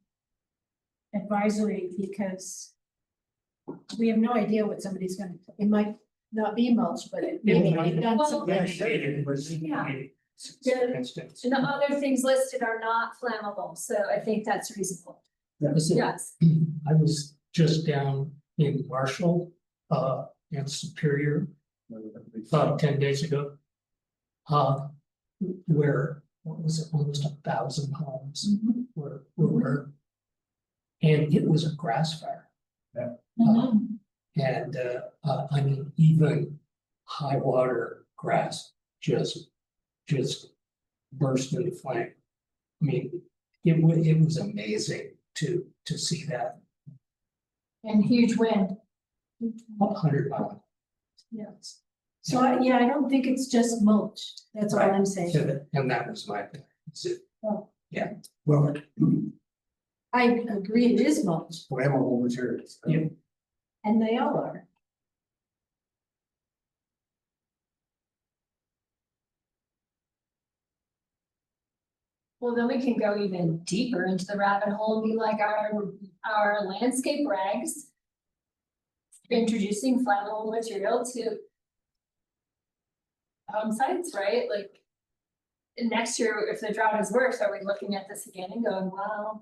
advisory because we have no idea what somebody's gonna, it might not be mulch, but it maybe they've done
Well,
something.
Yeah, I said it was.
Yeah.
For instance.
And the other things listed are not flammable, so I think that's reasonable. Yes,
I was just down in Marshall, and Superior, about 10 days ago. Where, what was it, almost 1,000 homes were burned. And it was a grass fire. And, I mean, even high water grass just burst into flame. I mean, it was amazing to see that.
and huge wind.
100 miles.
Yes.
So yeah, I don't think it's just mulch. That's all I'm saying.
And that was my thing. That's it.
Well,
I agree, it is mulch,
flammable materials.
Yeah.
and they all are.
Well, then we can go even deeper into the rabbit hole and be like our landscape regs. Introducing flammable material to home sites, right? Like. Next year, if the drought is worse, are we looking at this again and going, wow?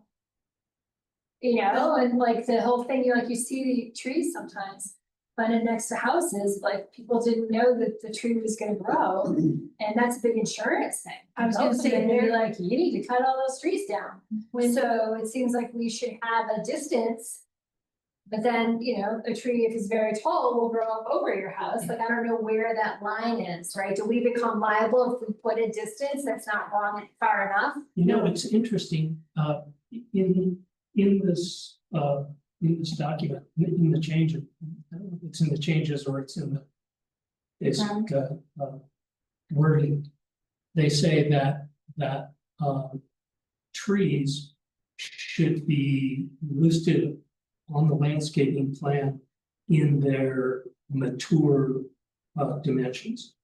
You know, and like the whole thing, you see the trees sometimes planted next to houses, like people didn't know that the tree was gonna grow. And that's a big insurance thing.
I was gonna say,
They'd be
they're-
like, you need to cut all those trees down. So it seems like we should have a distance. But then, a tree, if it's very tall, will grow up over your house. Like, I don't know where that line is, right? Do we become liable if we put a distance that's not long far enough?
It's interesting, in this document, in the change, I don't know if it's in the changes or it's in the basic, wording. They say that trees should be listed on the landscaping plan in their mature dimensions.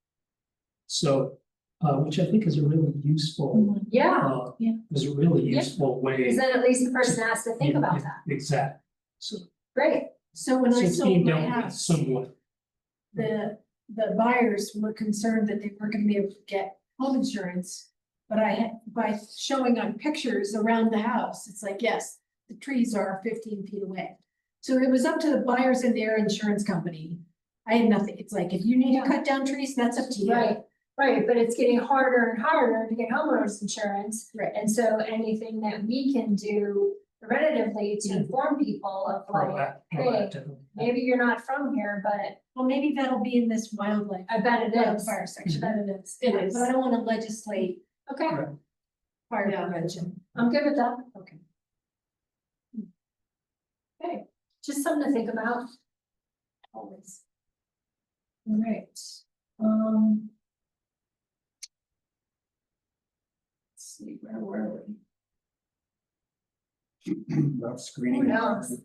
So, which I think is a really useful,
Yeah,
is a really
Yeah.
useful way.
because then at least the person has to think about that.
Exactly. So
Great.
So when I
it's
sold
being
my
dealt with
house,
somewhat.
the buyers were concerned that they weren't gonna be able to get home insurance. But by showing on pictures around the house, it's like, yes, the trees are 15 feet away. So it was up to the buyers and their insurance company. I had nothing. It's like, if you need to cut down trees, that's up to you.
Right, but it's getting harder and harder to get homeowners insurance.
Right.
And so anything that we can do preventatively to inform people of like,
Proactively.
maybe you're not from here, but
Well, maybe that'll be in this wildlife.
I bet it is.
Wildfire
I
section.
bet it is.
It is. But I don't wanna legislate
Okay,
fire
Yeah.
prevention.
I'm good with that.
Okay.
Okay, just something to think about. Always. All right, let's see, where were we?
About screening.
Who knows?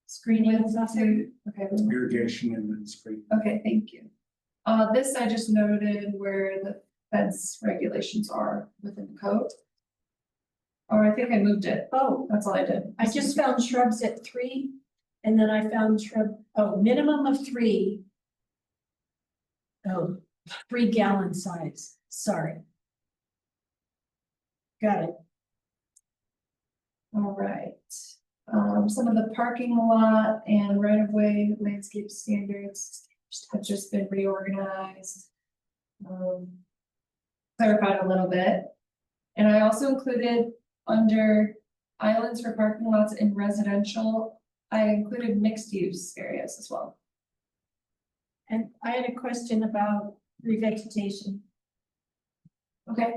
Screening.
Okay,
Irrigation and then screening.
okay, thank you. This I just noted where the fence regulations are within the code. Or I think I moved it.
Oh,
That's all I did.
I just found shrubs at 3, and then I found minimum of 3. Oh, 3-gallon size, sorry. Got it.
All right. Some of the parking lot and right of way landscape standards have just been reorganized. Clarified a little bit. And I also included under islands for parking lots in residential, I included mixed use areas as well.
And I had a question about revegetation.
Okay,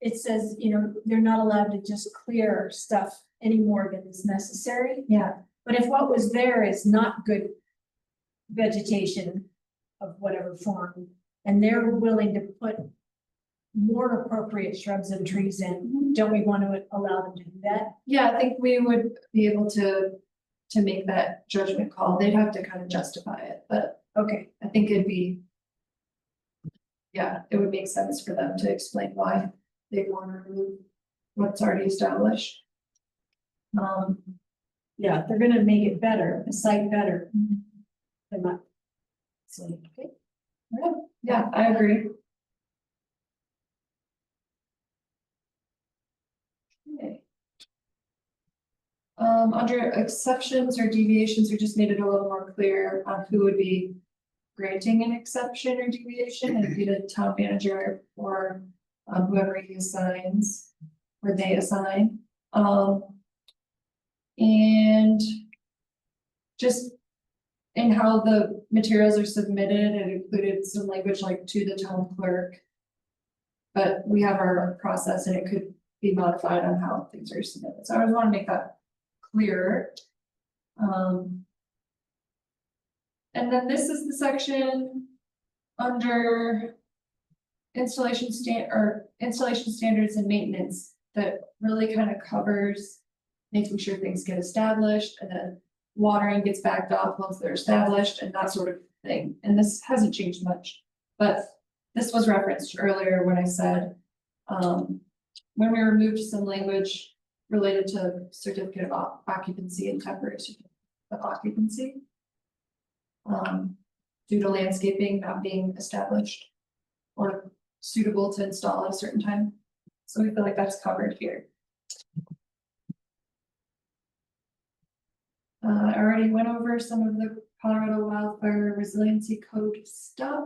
it says, they're not allowed to just clear stuff any more than is necessary.
Yeah,
But if what was there is not good vegetation of whatever form, and they're willing to put more appropriate shrubs and trees in, don't we want to allow them to do that?
yeah, I think we would be able to make that judgment call. They'd have to kind of justify it, but
Okay,
I think it'd be. Yeah, it would make sense for them to explain why they want to remove what's already established.
yeah, if they're gonna make it better, the site better. They're not. So, okay.
Yeah, I agree. Okay. Under exceptions or deviations, we just made it a little more clear on who would be granting an exception or deviation, and it'd be the town manager or whoever he assigns or they assign. And just in how the materials are submitted, it included some language like to the town clerk. But we have our process and it could be modified on how things are submitted. So I just want to make that clearer. And then this is the section under installation standards and maintenance that really kind of covers making sure things get established and then watering gets backed off once they're established and that sort of thing. And this hasn't changed much, but this was referenced earlier when I said, when we removed some language related to certificate of occupancy and temporary certificate of occupancy. Due to landscaping not being established or suitable to install at a certain time. So we feel like that's covered here. I already went over some of the Colorado Wildfire Resiliency Code stuff.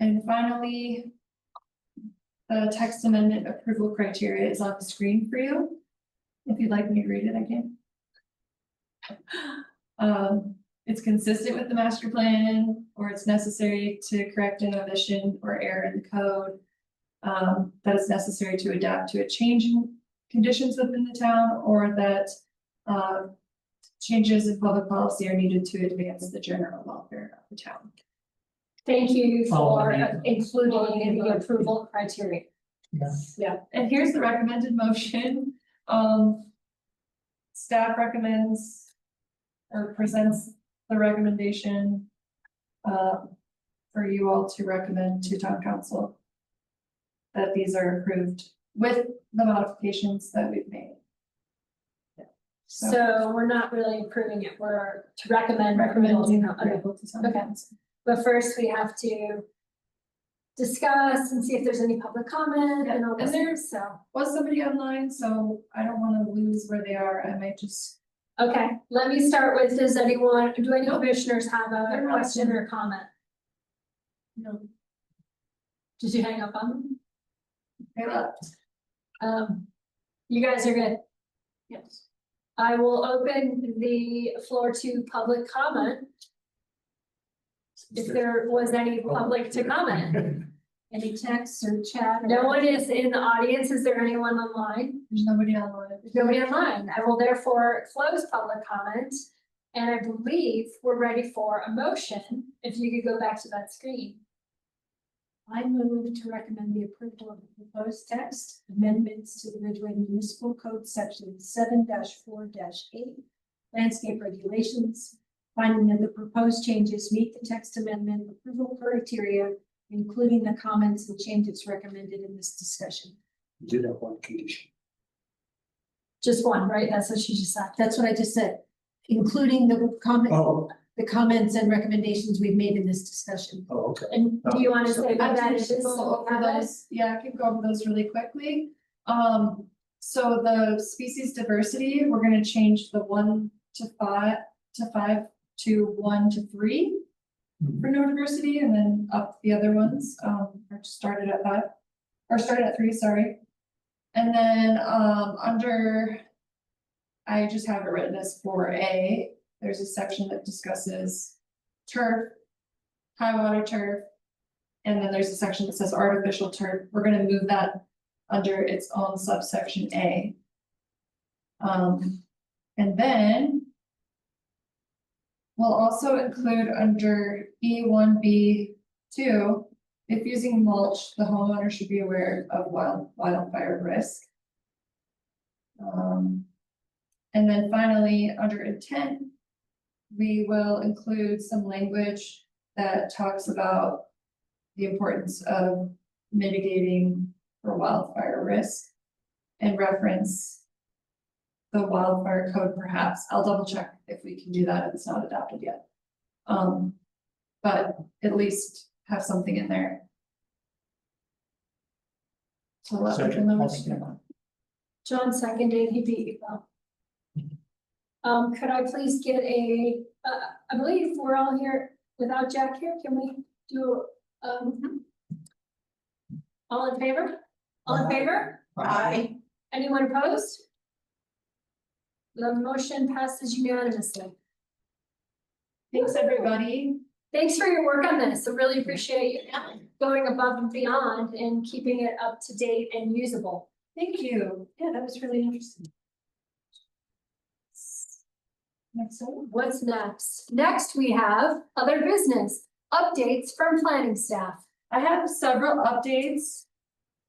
And finally, the text amendment approval criteria is on the screen for you. If you'd like me to read it, I can. It's consistent with the master plan, or it's necessary to correct an omission or error in the code. That is necessary to adapt to a change in conditions within the town, or that changes in public policy are needed to advance the general welfare of the town.
Thank you for
yeah.
including the approval criteria.
Yeah.
And here's the recommended motion. Staff recommends or presents the recommendation for you all to recommend to town council that these are approved with the modifications that we've made.
So we're not really approving it, we're to recommend.
Recommending
Okay.
approval to town
Okay.
council.
But first we have to discuss and see if there's any public comment and all
And
this,
there's-
so.
Was somebody online, so I don't want to lose where they are. I might just.
Okay, let me start with, do any commissioners have a
They're not-
question or comment?
No.
Did you hang up on them?
They left.
You guys are good.
Yes.
I will open the floor to public comment. If there was any public to comment.
Any texts or chat? or-
No one is in the audience. Is there anyone online?
There's nobody online.
There's nobody online. I will therefore close public comment. And I believe we're ready for a motion. If you could go back to that screen.
I move to recommend the approval of the proposed text amendments to the Ridgway Municipal Code Section 7-4-8 landscape regulations, finding that the proposed changes meet the text amendment approval criteria, including the comments and changes recommended in this discussion.
You did have one condition.
Just one, right? That's what she just said.
That's what I just said, including the comment,
Oh,
the comments and recommendations we've made in this discussion.
oh, okay.
And do you want to say
I
what that
can
is?
just go over those, yeah, I can go over those really quickly. So the species diversity, we're gonna change the 1 to 5 to 1 to 3 for no diversity, and then up the other ones, or started at 5, or started at 3, sorry. And then, under, I just have it written as 4A, there's a section that discusses turf, high water turf, And then there's a section that says artificial turf. We're gonna move that under its own subsection A. And then we'll also include under E1B2, if using mulch, the homeowner should be aware of wildfire risk. And then finally, under intent, we will include some language that talks about the importance of mitigating for wildfire risk and reference the wildfire code perhaps. I'll double check if we can do that if it's not adopted yet. But at least have something in there. So let people know what to do.
John seconded, he beat you though. Could I please get I believe we're all here without Jack here, can we do, all in favor? All in favor?
Aye.
Anyone opposed? The motion passes unanimously.
Thanks, everybody.
Thanks for your work on this. I really appreciate you going above and beyond and keeping it up to date and usable.
Thank you. Yeah, that was really interesting. Next one.
What's next? Next, we have other business updates from planning staff.
I have several updates.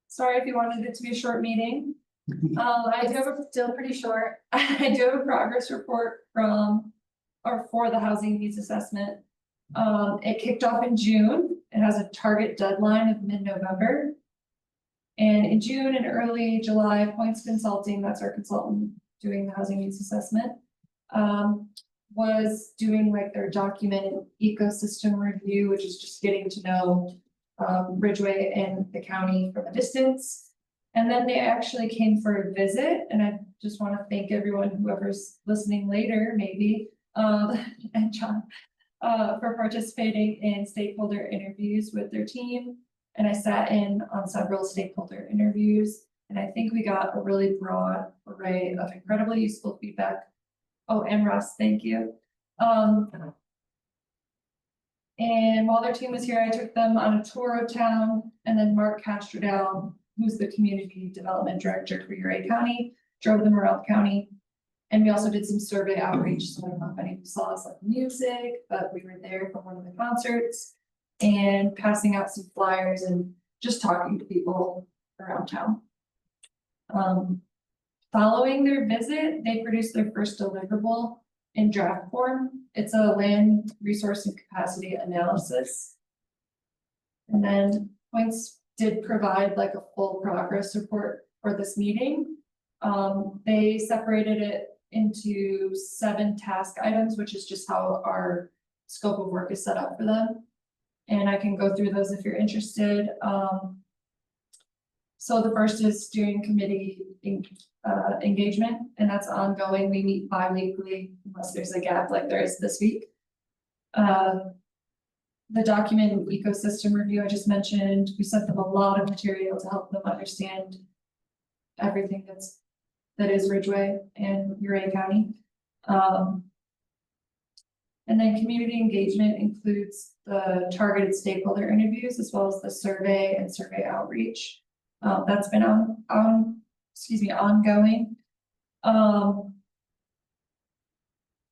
Sorry if you wanted it to be a short meeting. I do have
Still pretty short.
I do have a progress report from, or for the housing needs assessment. It kicked off in June. It has a target deadline of mid-November. And in June and early July, Points Consulting, that's our consultant doing the housing needs assessment, was doing like their documented ecosystem review, which is just getting to know Ridgway and the county from a distance. And then they actually came for a visit, and I just want to thank everyone, whoever's listening later, maybe, and John, for participating in stakeholder interviews with their team. And I sat in on several stakeholder interviews, and I think we got a really broad array of incredibly useful feedback. Oh, and Russ, thank you. And while their team was here, I took them on a tour of town, and then Mark Castrodown, who's the community development director for Ridgway County, drove them around the county. And we also did some survey outreach, so I don't know if anyone saw us like music, but we were there for one of the concerts and passing out some flyers and just talking to people around town. Following their visit, they produced their first deliverable in draft form. It's a land resource and capacity analysis. And then Points did provide like a full progress report for this meeting. They separated it into 7 task items, which is just how our scope of work is set up for them. And I can go through those if you're interested. So the first is doing committee engagement, and that's ongoing. We meet bi-weekly unless there's a gap like there is this week. The document ecosystem review I just mentioned, we sent them a lot of material to help them understand everything that is Ridgway and Ridgway County. And then community engagement includes the targeted stakeholder interviews as well as the survey and survey outreach. That's been ongoing.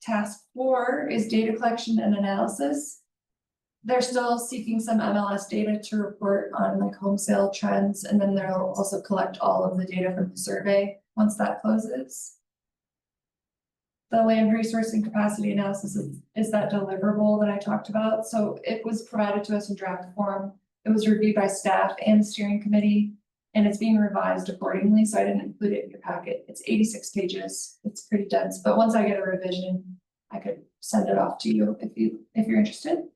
Task 4 is data collection and analysis. They're still seeking some MLS data to report on like home sale trends, and then they'll also collect all of the data from the survey once that closes. The land resource and capacity analysis is that deliverable that I talked about. So it was provided to us in draft form. It was reviewed by staff and the steering committee, and it's being revised accordingly. So I didn't include it in your packet. It's 86 pages. It's pretty dense, but once I get a revision, I could send it off to you if you're interested.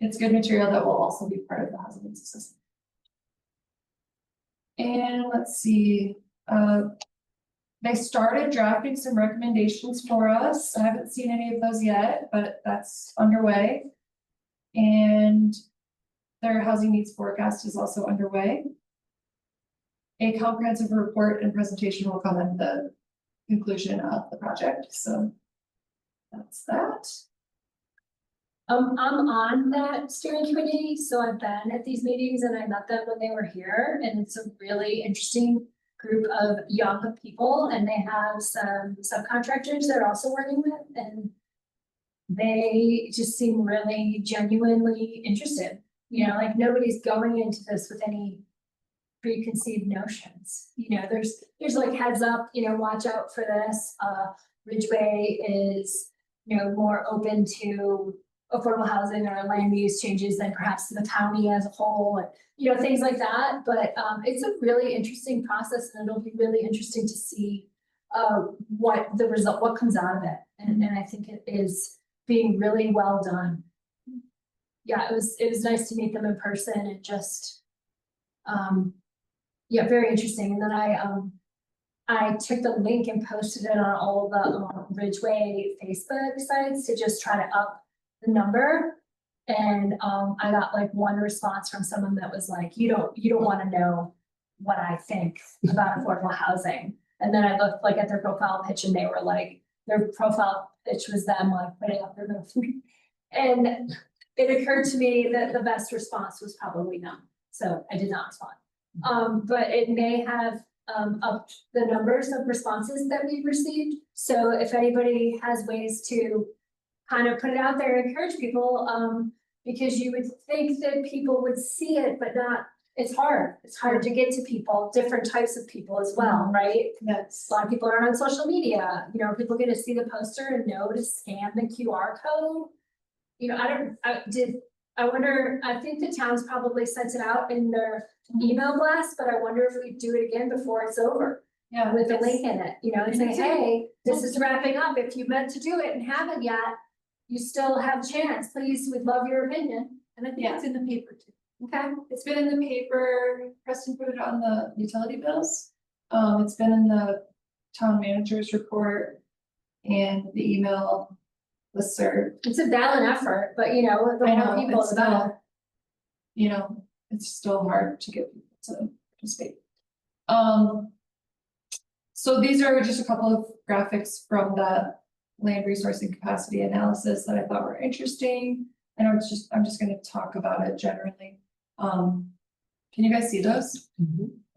It's good material that will also be part of the housing needs assessment. And let's see, they started drafting some recommendations for us. I haven't seen any of those yet, but that's underway. And their housing needs forecast is also underway. A comprehensive report and presentation will come at the conclusion of the project. So that's that.
I'm on that steering committee, so I've been at these meetings and I met them when they were here, and it's a really interesting group of young people, and they have some subcontractors they're also working with, and they just seem really genuinely interested. You know, like nobody's going into this with any preconceived notions. You know, there's like heads up, you know, watch out for this. Ridgway is, you know, more open to affordable housing or land use changes than perhaps the county as a whole, and, you know, things like that. But it's a really interesting process, and it'll be really interesting to see what the result, what comes out of it. And I think it is being really well done. Yeah, it was nice to meet them in person and just yeah, very interesting. And then I took the link and posted it on all the Ridgway Facebook sites to just try to up the number. And I got like one response from someone that was like, you don't want to know what I think about affordable housing. And then I looked like at their profile pitch, and they were like, their profile pitch was them like putting up their move. And it occurred to me that the best response was probably no. So I did not respond. But it may have upped the numbers of responses that we've received. So if anybody has ways to kind of put it out there and encourage people, because you would think that people would see it, but not, it's hard. It's hard to get to people, different types of people as well, right?
Yes.
A lot of people aren't on social media, you know, are people gonna see the poster and know to scan the QR code? You know, I wonder, I think the town's probably sent it out in their email blast, but I wonder if we do it again before it's over.
Yeah.
With a link in it, you know, and say, hey, this is wrapping up. If you meant to do it and haven't yet, you still have a chance. Please, we'd love your opinion.
And I think it's in the paper too.
Okay,
It's been in the paper, Preston put it on the utility bills. It's been in the town manager's report and the email listserv.
it's a valiant effort, but you know, the
I
more
know,
people,
it's
the better.
still, you know, it's still hard to get people to participate. So these are just a couple of graphics from the land resource and capacity analysis that I thought were interesting. And I'm just gonna talk about it generally. Can you guys see those?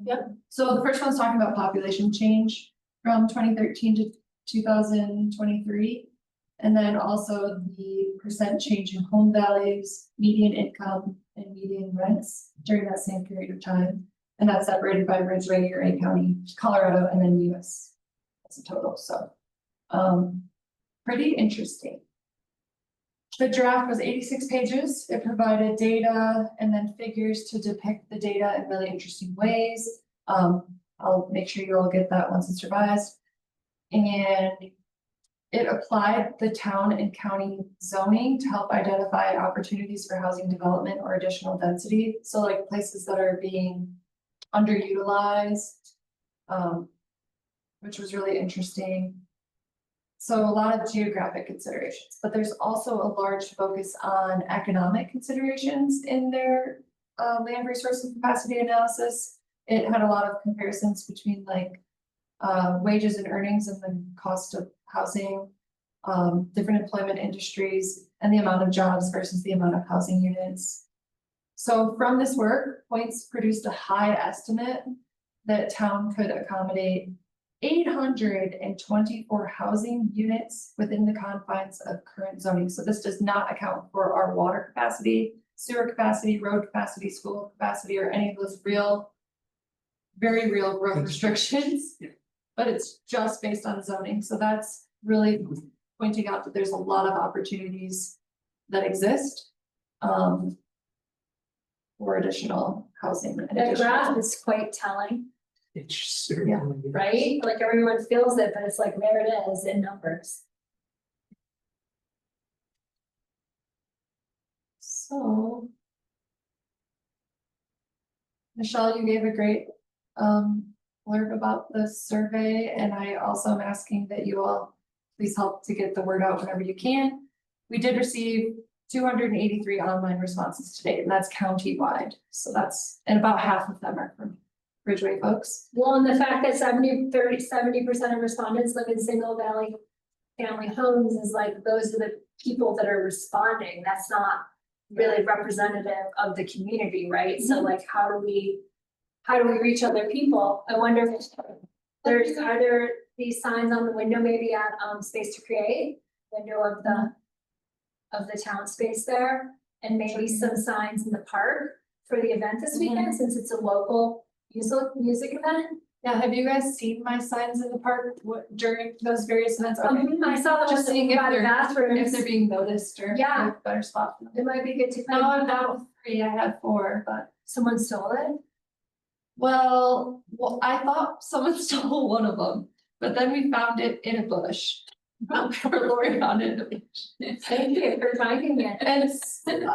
Yep. So the first one's talking about population change from 2013 to 2023. And then also the percent change in home values, median income, and median rents during that same period of time. And that's separated by Ridgway, Ridgway County, Colorado, and then US as a total. So pretty interesting. The draft was 86 pages. It provided data and then figures to depict the data in really interesting ways. I'll make sure you all get that once it's revised. And it applied the town and county zoning to help identify opportunities for housing development or additional density. So like places that are being underutilized, which was really interesting. So a lot of geographic considerations, but there's also a large focus on economic considerations in their land resource and capacity analysis. It had a lot of comparisons between like wages and earnings and the cost of housing, different employment industries, and the amount of jobs versus the amount of housing units. So from this work, Points produced a high estimate that town could accommodate 824 housing units within the confines of current zoning. So this does not account for our water capacity, sewer capacity, road capacity, school capacity, or any of those real, very real growth restrictions.
Yeah.
But it's just based on zoning. So that's really pointing out that there's a lot of opportunities that exist for additional housing. And
The
additional-
graph is quite telling,
It certainly is.
right? Like everyone feels it, but it's like, there it is in numbers.
So. Michelle, you gave a great blurb about the survey, and I also am asking that you all please help to get the word out whenever you can. We did receive 283 online responses today, and that's county-wide. So that's, and about half of them are from Ridgway folks.
Well, and the fact that 70% of respondents live in single family homes is like, those are the people that are responding. That's not really representative of the community, right? So like, how do we reach other people? I wonder if are there these signs on the window, maybe at Space to Create, window of the town space there, and maybe some signs in the park for the event this weekend, since it's a local music event.
Yeah, have you guys seen my signs in the park during those various events? Okay.
I saw the
Just
one
seeing if
by the
they're, if
bathrooms.
they're being noticed or.
Yeah.
like, better spot. for them.
It might be good to
No, I'm
find
down
out.
with 3, I had 4, but.
Someone stole it.
Well, I thought someone stole one of them, but then we found it in a bush. Lori found it in a bush.
Thank you for finding it.
And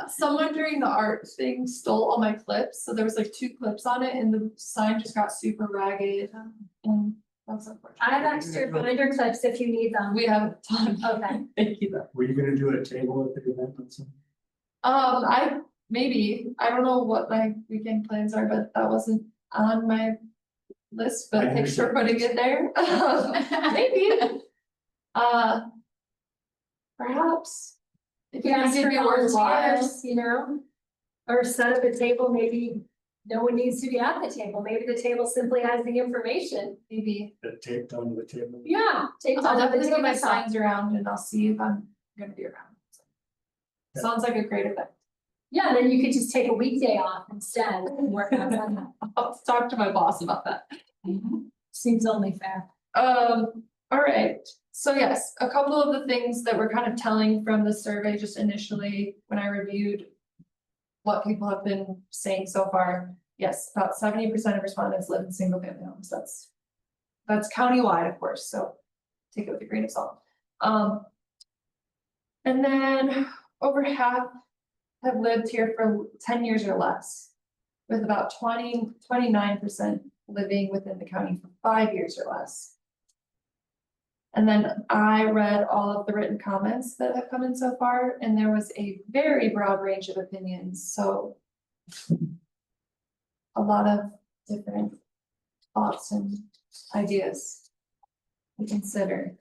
someone during the art thing stole all my clips, so there was like 2 clips on it and the sign just got super ragged. And that's unfortunate.
I have extra binder clips if you need them.
We have a ton.
Okay.
Thank you though.
Were you gonna do a table at the event on Sunday?
I don't know what my weekend plans are, but that wasn't on my list, but
I
thanks for
understand.
putting it there. Maybe. Perhaps. If you
Yeah,
can give
for
me worthwhile.
volunteers, you know, or set up a table, maybe no one needs to be at the table. Maybe the table simply has the information.
Maybe.
That taped onto the table?
Yeah. Take
I'll definitely put my signs around and I'll see if I'm gonna be around.
Yeah.
Sounds like a great event.
Yeah, then you could just take a weekday off instead and work on that.
I'll talk to my boss about that.
Seems only fair.
All right, so yes, a couple of the things that were kind of telling from the survey just initially, when I reviewed what people have been saying so far, yes, about 70% of respondents live in single family homes, that's countywide, of course, so take it with a grain of salt. And then over half have lived here for 10 years or less, with about 29% living within the county for 5 years or less. And then I read all of the written comments that have come in so far, and there was a very broad range of opinions, so a lot of different thoughts and ideas to consider.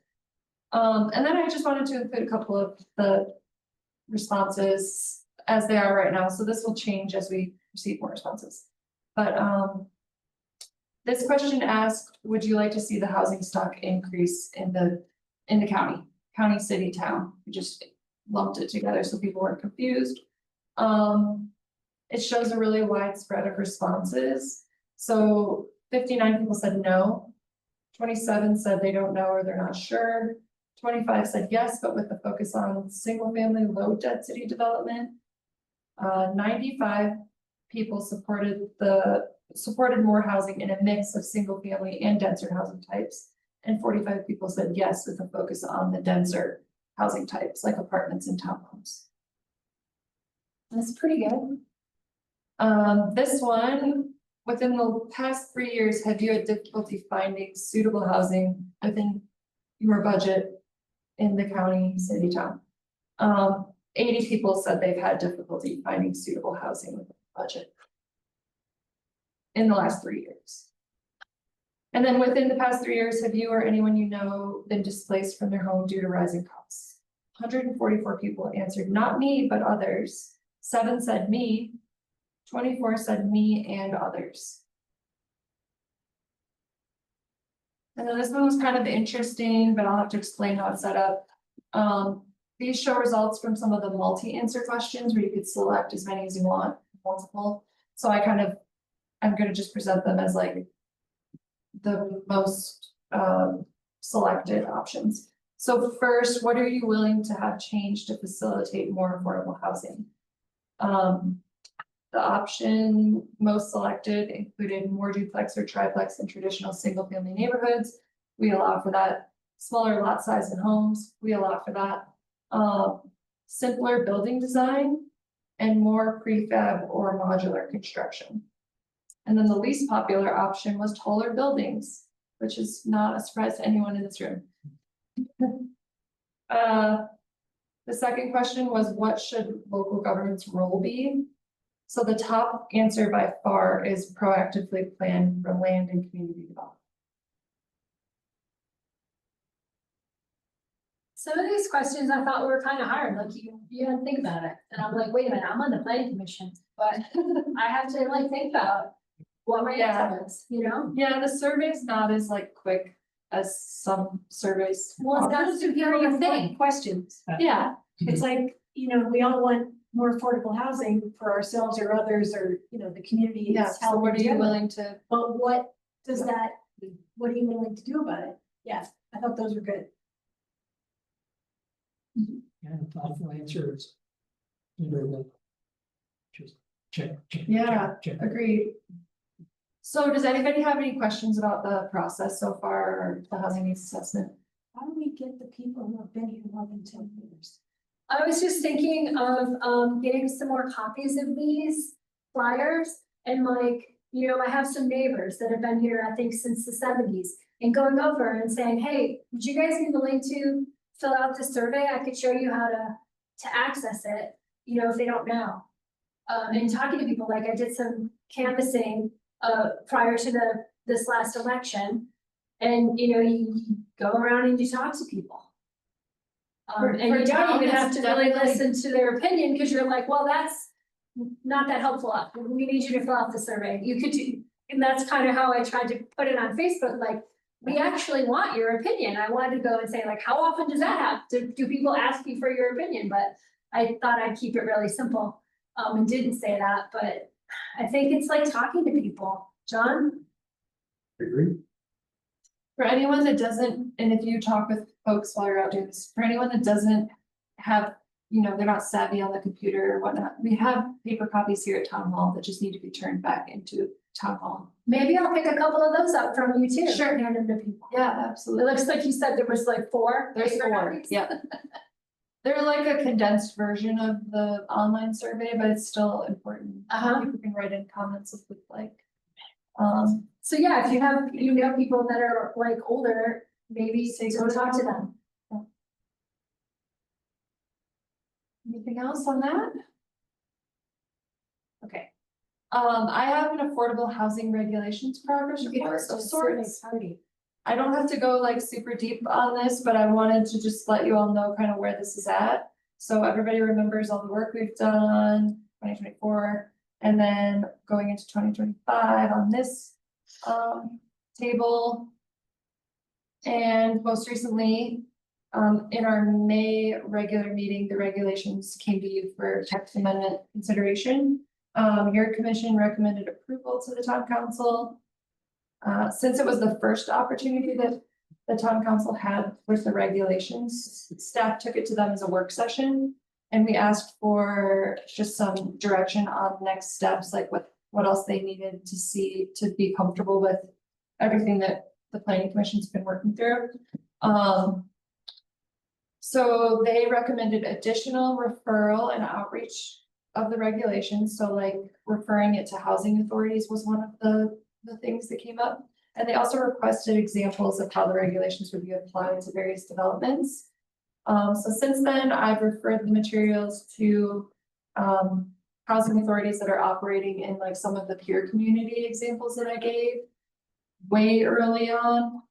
And then I just wanted to include a couple of the responses as they are right now, so this will change as we receive more responses. But this question asked, would you like to see the housing stock increase in the county, city, town? We just lumped it together so people weren't confused. It shows a really wide spread of responses. So 59 people said no, 27 said they don't know or they're not sure, 25 said yes, but with the focus on single family low density development. 95 people supported more housing in a mix of single family and denser housing types. And 45 people said yes, with a focus on the denser housing types like apartments and townhomes. That's pretty good. This one, within the past 3 years, have you had difficulty finding suitable housing within your budget in the county, city, town? 80 people said they've had difficulty finding suitable housing within the budget in the last 3 years. And then within the past 3 years, have you or anyone you know been displaced from their home due to rising costs? 144 people answered not me, but others. 7 said me, 24 said me and others. And then this one was kind of interesting, but I'll have to explain how it's set up. These show results from some of the multi-answer questions where you could select as many as you want, multiple. So I'm gonna just present them as like the most selected options. So first, what are you willing to have changed to facilitate more affordable housing? The option most selected included more duplex or triplex in traditional single family neighborhoods. We allow for that. Smaller lot size in homes, we allow for that. Simpler building design and more prefab or modular construction. And then the least popular option was taller buildings, which is not a surprise to anyone in this room. The second question was, what should local government's role be? So the top answer by far is proactively plan for land and community development.
Some of these questions I thought were kind of hard, like you had to think about it, and I'm like, wait a minute, I'm on the planning commission, but I have to like think about what my answer is, you know?
Yeah, the survey's not as like quick as some surveys.
Well, that's
Those are
the
very
thing.
important questions.
Yeah,
It's like, you know, we all want more affordable housing for ourselves or others, or, you know, the community.
yeah,
is
so
helping
what are you
together.
willing to,
But what does that, what are you willing to do about it? Yeah, I thought those were good.
And thoughtful answers. Just check, check.
Yeah.
check, check.
agreed. So does anybody have any questions about the process so far, or the housing needs assessment?
How do we get the people who have been here more than 10 years?
I was just thinking of getting some more copies of these flyers and like, you know, I have some neighbors that have been here, I think, since the seventies. And going over and saying, hey, would you guys be willing to fill out the survey? I could show you how to access it, you know, if they don't know. And talking to people, like I did some canvassing prior to this last election. And, you know, you go around and you talk to people.
For
And you don't
town,
even have
it's
to really
definitely-
listen to their opinion, because you're like, well, that's not that helpful. We need you to fill out the survey. You could do, and that's kind of how I tried to put it on Facebook, like, we actually want your opinion. I wanted to go and say, like, how often does that happen? Do people ask you for your opinion? But I thought I'd keep it really simple, and didn't say that, but I think it's like talking to people. John?
Agree.
For anyone that doesn't, and if you talk with folks while you're out doing this, for anyone that doesn't have, you know, they're not savvy on the computer or whatnot, we have paper copies here at town hall that just need to be turned back into town hall.
Maybe I'll pick a couple of those up from you too.
Sure.
Hand them to people.
Yeah,
It
absolutely.
looks like you said there was like 4.
There's
paper
4,
copies.
yeah. They're like a condensed version of the online survey, but it's still important.
Uh-huh.
People can write in comments if they'd like.
So yeah, if you have, you know, people that are like older, maybe
Say
go
go to
talk to
town
them.
Anything else on that? Okay. I have an affordable housing regulations progress report of sorts.
Party.
I don't have to go like super deep on this, but I wanted to just let you all know kind of where this is at. So everybody remembers all the work we've done, 2024, and then going into 2025 on this table. And most recently, in our May regular meeting, the regulations came to you for text amendment consideration. Your commission recommended approval to the town council. Since it was the first opportunity that the town council had with the regulations, staff took it to them as a work session. And we asked for just some direction on next steps, like what else they needed to see to be comfortable with everything that the planning commission's been working through. So they recommended additional referral and outreach of the regulations. So like referring it to housing authorities was one of the things that came up. And they also requested examples of how the regulations would be applied to various developments. So since then, I've referred the materials to housing authorities that are operating in like some of the peer community examples that I gave way early on.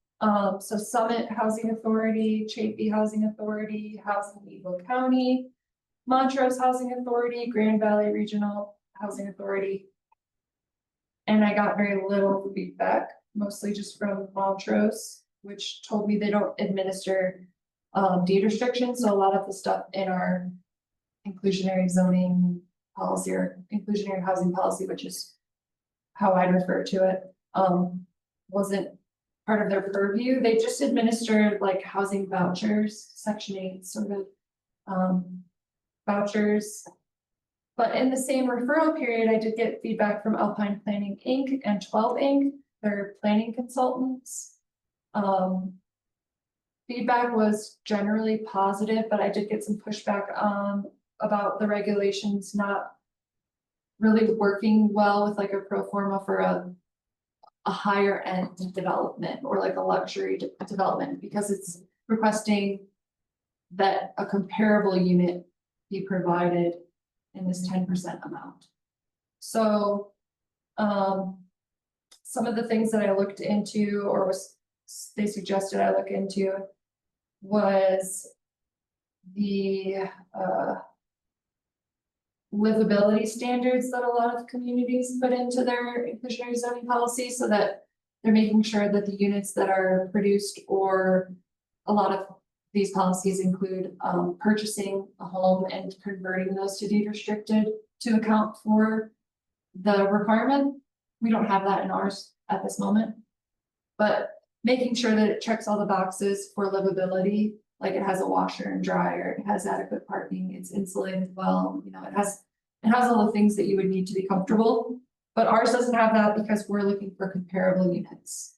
So Summit Housing Authority, Chafee Housing Authority, Housing Eagle County, Montrose Housing Authority, Grand Valley Regional Housing Authority. And I got very little feedback, mostly just from Montrose, which told me they don't administer deed restrictions. So a lot of the stuff in our inclusionary zoning policy or inclusionary housing policy, which is how I refer to it, wasn't part of their purview. They just administered like housing vouchers, Section 8 sort of vouchers. But in the same referral period, I did get feedback from Alpine Planning Inc. and 12 Inc. They're planning consultants. Feedback was generally positive, but I did get some pushback about the regulations not really working well with like a pro forma for a higher end development or like a luxury development, because it's requesting that a comparable unit be provided in this 10% amount. So some of the things that I looked into or they suggested I look into was the livability standards that a lot of communities put into their inclusionary zoning policy, so that they're making sure that the units that are produced, or a lot of these policies include purchasing a home and converting those to deed restricted to account for the requirement. We don't have that in ours at this moment. But making sure that it checks all the boxes for livability, like it has a washer and dryer, it has adequate parking, it's insulated well, you know, it has all the things that you would need to be comfortable. But ours doesn't have that because we're looking for comparable units.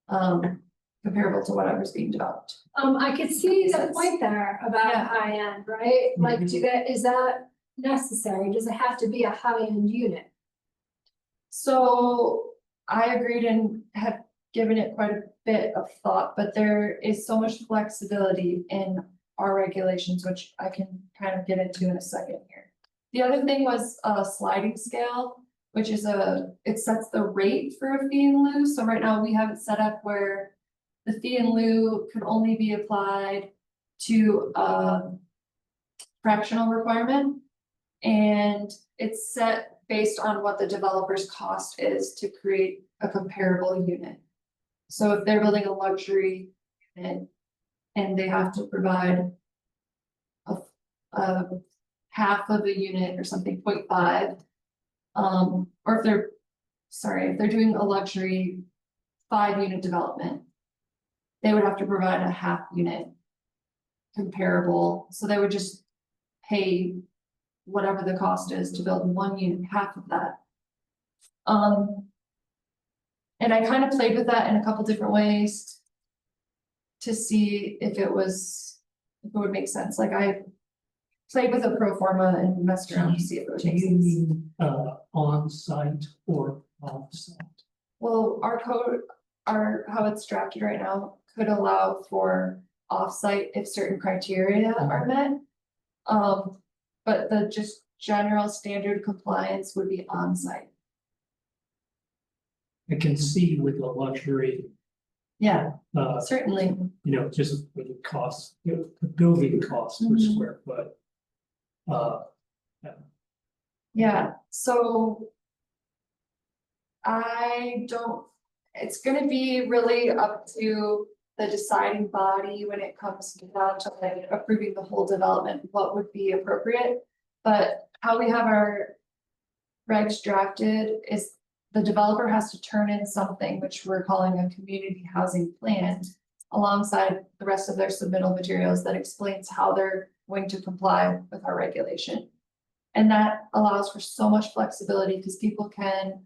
Comparable to whatever's being developed.
I could see the
Makes
point there about
Yeah.
high end, right? Like, is that necessary? Does it have to be a high end unit?
So I agreed and have given it quite a bit of thought, but there is so much flexibility in our regulations, which I can kind of get into in a second here. The other thing was a sliding scale, which is it sets the rate for a fee in lieu. So right now we have it set up where the fee in lieu could only be applied to a fractional requirement. And it's set based on what the developer's cost is to create a comparable unit. So if they're building a luxury unit and they have to provide a half of a unit or something, 0.5. Or if they're doing a luxury 5-unit development, they would have to provide a half unit comparable, so they would just pay whatever the cost is to build 1 unit, half of that. And I kind of played with that in a couple different ways to see if it would make sense. Like I played with a pro forma and messed around to see if it would
Do
make
you
sense.
mean on-site or off-site?
Well, our code, how it's drafted right now, could allow for offsite if certain criteria are met. But the just general standard compliance would be on-site.
I can see with the luxury,
Yeah,
uh,
certainly.
you know, just with the cost, the building cost per
Mhm.
square foot.
Yeah, so it's gonna be really up to the deciding body when it comes down to like approving the whole development, what would be appropriate. But how we have our regs drafted is the developer has to turn in something, which we're calling a community housing plan, alongside the rest of their submittal materials that explains how they're going to comply with our regulation. And that allows for so much flexibility because people can,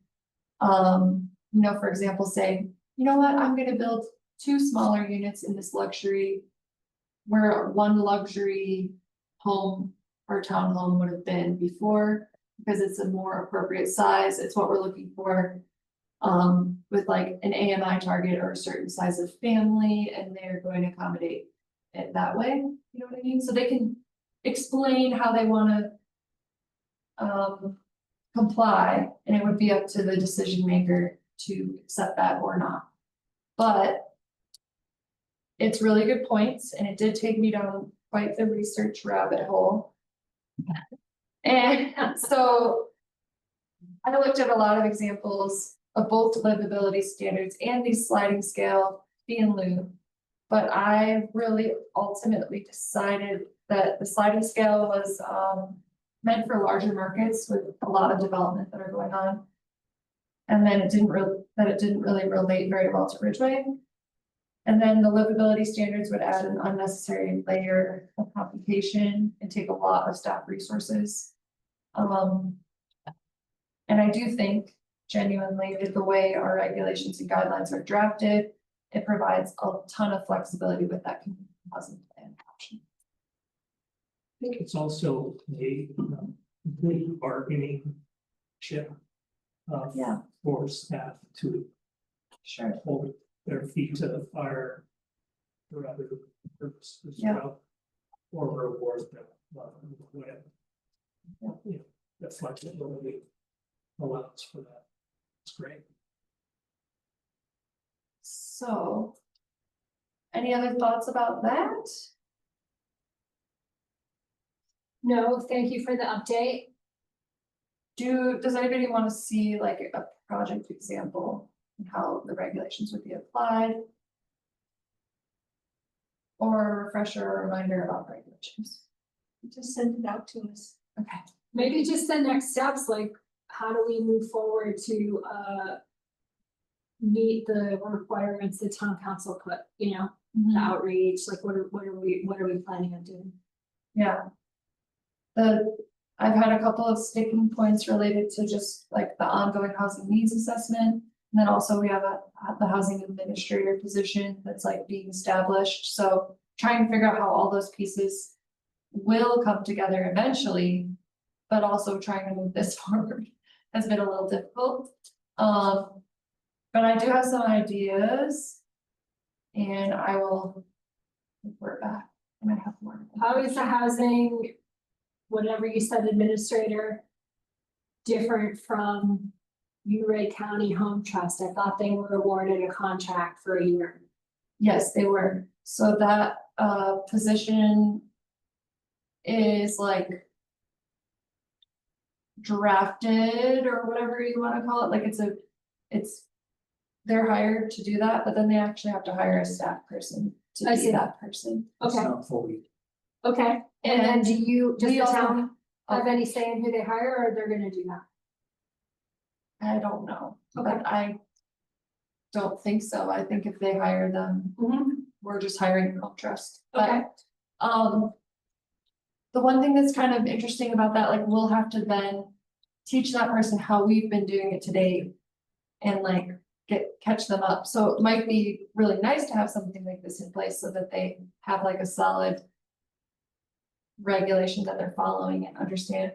for example, say, you know what, I'm gonna build 2 smaller units in this luxury. Where 1 luxury home or townhome would have been before, because it's a more appropriate size, it's what we're looking for. With like an AMI target or a certain size of family, and they're going to accommodate it that way, you know what I mean? So they can explain how they wanna comply, and it would be up to the decision maker to accept that or not. But it's really good points, and it did take me down quite the research rabbit hole. And so I looked at a lot of examples of both livability standards and these sliding scale fee in lieu. But I really ultimately decided that the sliding scale was meant for larger markets with a lot of development that are going on. And then it didn't really relate very well to Ridgway. And then the livability standards would add an unnecessary layer of complication and take a lot of staff resources. And I do think genuinely with the way our regulations and guidelines are drafted, it provides a ton of flexibility with that community housing plan option.
I think it's also a good bargaining chip.
Yeah.
For staff to
Sure.
hold their feet to the fire. For other purposes as
Yeah.
well. Or reward them, with,
Yeah.
you know, the flexibility allows for that. It's great.
So, any other thoughts about that?
No, thank you for the update.
Does anybody want to see like a project example and how the regulations would be applied? Or a refresher or reminder about regulations?
Just send it out to us.
Okay.
Maybe just the next steps, like how do we move forward to meet the requirements the town council put, you know, the outreach, like what are we planning on doing?
Yeah. I've had a couple of sticking points related to just like the ongoing housing needs assessment. And then also we have the housing administrator position that's like being established. So trying to figure out how all those pieces will come together eventually, but also trying to move this forward has been a little difficult. But I do have some ideas and I will report back. I might have more.
How is the housing, whatever you said, administrator, different from Ridgway County Home Trust? I thought they were awarded a contract for a year.
Yes, they were. So that position is like drafted or whatever you want to call it. Like they're hired to do that, but then they actually have to hire a staff person to
I
be
see.
that person.
It's
Okay,
not fully.
okay. And then does
we
the
also-
town have any say in who they hire, or they're gonna do that?
I don't know,
Okay.
but I don't think so. I think if they hire them, we're just hiring a trust.
Okay.
But, the one thing that's kind of interesting about that, like, we'll have to then teach that person how we've been doing it today and like catch them up. So it might be really nice to have something like this in place so that they have like a solid regulation that they're following and understand.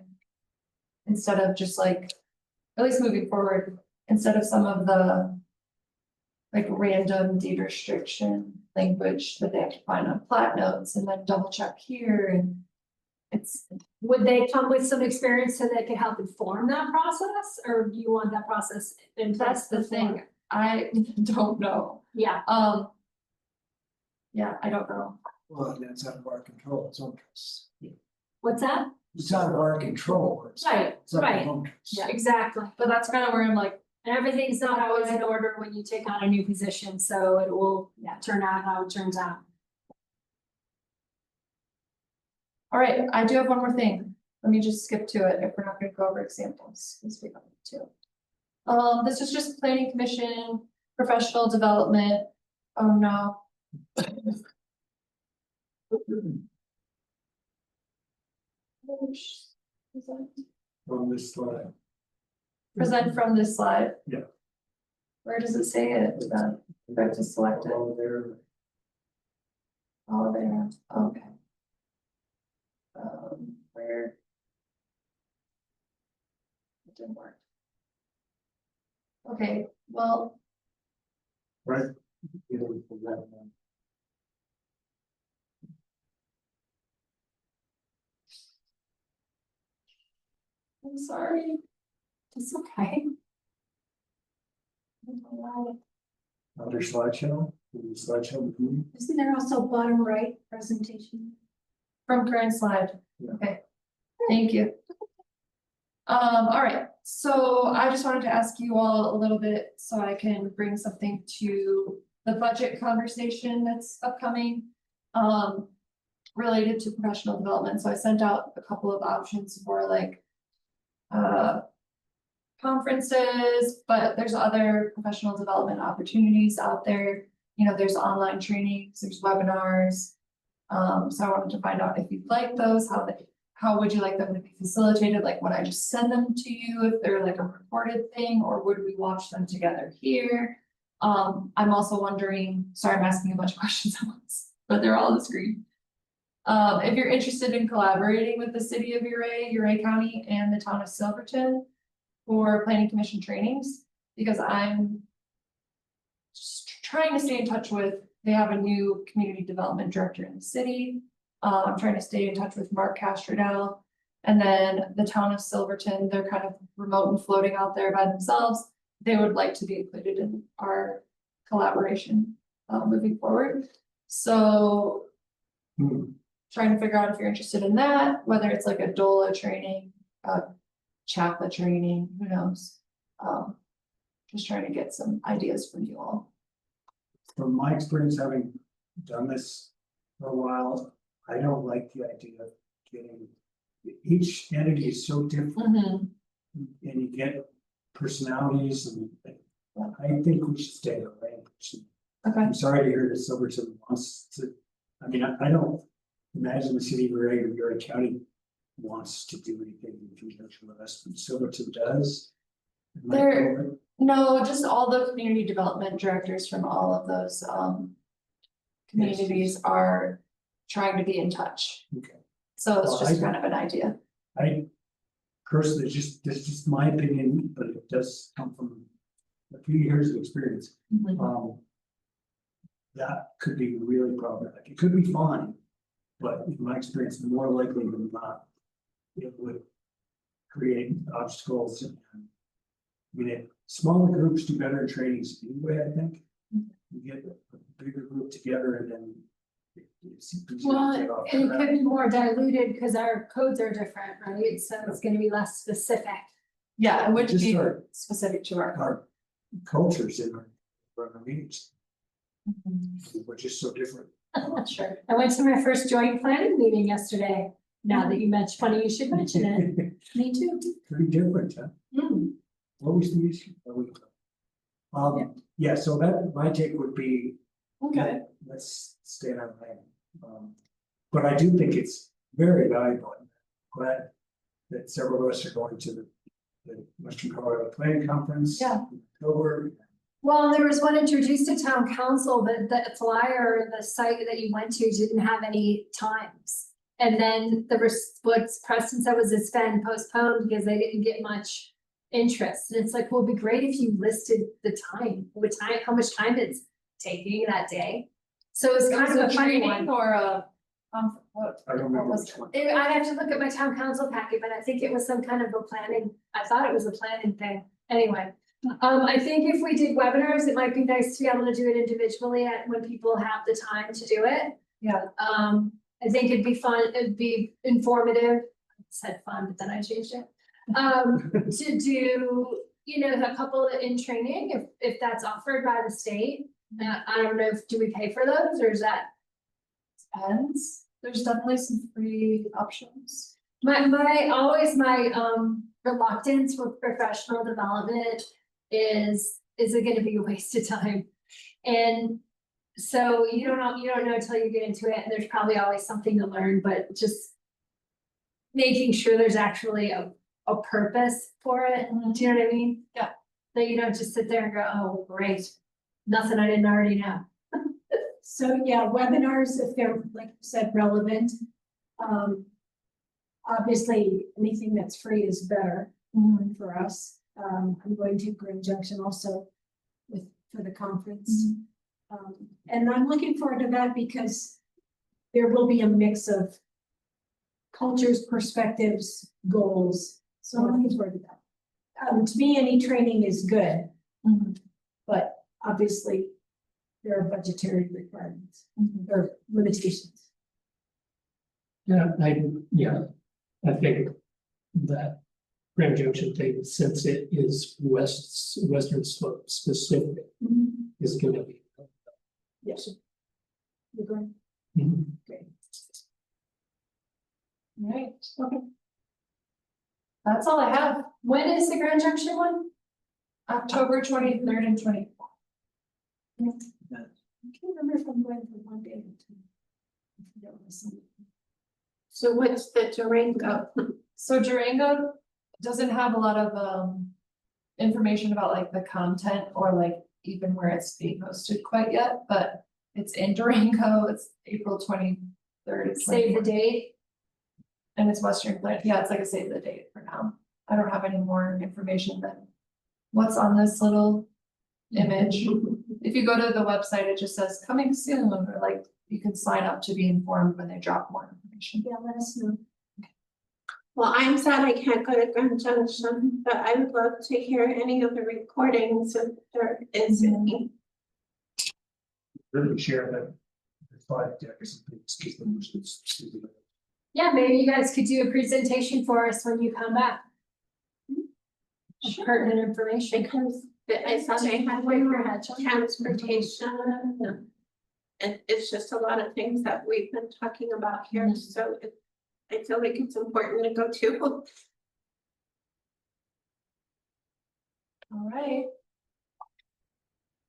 Instead of just like, at least moving forward, instead of some of the like random deed restriction language that they have to find on plat notes and then double check here and it's,
Would they come with some experience so they could help inform that process, or do you want that process in place?
that's the thing, I don't know.
Yeah,
Yeah, I don't know.
Well, that's out of our control, it's home trust.
what's that?
It's out of our control. It's-
Right,
It's up to
right.
home trust.
Yeah.
Exactly.
But that's kind of where I'm like,
And everything's not always in order when you take on a new position, so it will turn out how it turns out.
all right, I do have one more thing. Let me just skip to it if we're not gonna go over examples, because we don't need to. This is just planning commission, professional development. Oh, no.
On this slide.
Present from this slide.
Yeah.
Where does it say it? I have to select it.
All there.
Oh, there, okay. Where? It didn't work. Okay, well,
Right. You know, for that one.
I'm sorry.
It's okay.
I don't know why.
Under slideshow, the slideshow.
Isn't there also bottom right presentation?
From current slide,
Yeah.
okay, thank you. All right, so I just wanted to ask you all a little bit so I can bring something to the budget conversation that's upcoming. Related to professional development, so I sent out a couple of options for like. Conferences, but there's other professional development opportunities out there. You know, there's online trainings, there's webinars. So I wanted to find out if you'd like those, how would you like them to be facilitated? Like, would I just send them to you if they're like a recorded thing, or would we watch them together here? I'm also wondering, sorry, I'm asking a bunch of questions at once, but they're all on the screen. If you're interested in collaborating with the city of Ridgway County and the town of Silverton for planning commission trainings, because I'm just trying to stay in touch with, they have a new community development director in the city. I'm trying to stay in touch with Mark Castrodell. And then the town of Silverton, they're kind of remote and floating out there by themselves. They would like to be included in our collaboration moving forward. So trying to figure out if you're interested in that, whether it's like a doula training, chapel training, who knows? Just trying to get some ideas from you all.
From my experience, having done this for a while, I don't like the idea of getting, each entity is so different. And you get personalities and I think we should stay away.
Okay,
I'm sorry to hear that Silverton wants to, I mean, I don't imagine the city of Ridgway County wants to do anything in conjunction with us, but Silverton does. Am I
There-
correct?
no, just all the community development directors from all of those, communities are trying to be in touch.
Okay.
So it's
Well,
just
I-
kind of an idea.
I personally, this is just my opinion, but it does come from a few years of experience. That could be really problematic. It could be fine, but in my experience, more likely than not, it would create obstacles and. I mean, smaller groups do better in trainings anyway, I think. You get a bigger group together and then. It's easier to
Well,
get off
and it
track.
could be more diluted because our codes are different, right? So it's gonna be less specific.
Yeah, it would
Just
be
our-
specific to our.
Our cultures in our meetings, we're just so different.
Sure.
I went to my first joint planning meeting yesterday. Now that you mentioned, funny you should mention it. Me too.
Pretty different, huh? What was the issue? Yeah, so that, my take would be,
Okay,
let's stay on our lane. But I do think it's very valuable. I'm glad that several of us are going to the Western Colorado Planning Conference.
Yeah.
In October.
Well, there was one introduced to town council, but the flyer, the site that you went to didn't have any times. And then what's Preston said was it's been postponed because they didn't get much interest. And it's like, well, it'd be great if you listed the time, how much time it's taking that day. So it's kind of a funny one.
or a, what?
I don't remember
was
which
it?
one.
I'd have to look at my town council packet, but I think it was some kind of a planning, I thought it was a planning thing. Anyway, I think if we did webinars, it might be nice to be able to do it individually when people have the time to do it.
Yeah.
I think it'd be fun, it'd be informative, I said fun, but then I changed it. To do, a couple in training, if that's offered by the state. I don't know, do we pay for those or is that?
Depends. There's definitely some free options.
My reluctance with professional development is it gonna be a waste of time? And so you don't know until you get into it, and there's probably always something to learn, but just making sure there's actually a purpose for it, do you know what I mean?
Yeah.
That you don't just sit there and go, oh, great, nothing I didn't already know.
So, yeah, webinars, if they're, like you said, relevant. Obviously, anything that's free is better for us. I'm going to Grand Junction also for the conference. And I'm looking forward to that because there will be a mix of cultures, perspectives, goals. So I'm looking forward to that. To me, any training is good, but obviously there are budgetary requirements or limitations.
Yeah, I think that Grand Junction thing, since it is western slope specific, is gonna be.
Yes. You're going.
Mhm.
Right, okay. That's all I have.
When is the Grand Junction one?
October 23rd and 24th.
I can't remember if I'm going from one day to two.
So what's the Durango?
So Durango doesn't have a lot of information about like the content or like even where it's being hosted quite yet, but it's in Durango. It's April 23rd.
Save the date.
And it's Western Plan. Yeah, it's like a save the date for now. I don't have any more information than what's on this little image. If you go to the website, it just says coming soon, or like you can sign up to be informed when they drop more information.
Yeah, let us know.
Well, I'm sad I can't go to Grand Junction, but I would love to hear any of the recordings if there is any.
Really share that. slide deck or something, excuse me, which is stupid.
Yeah, maybe you guys could do a presentation for us when you come back. Of pertinent information.
Because I saw they had one on transportation. And it's just a lot of things that we've been talking about here, so I feel like it's important to go to.
All right,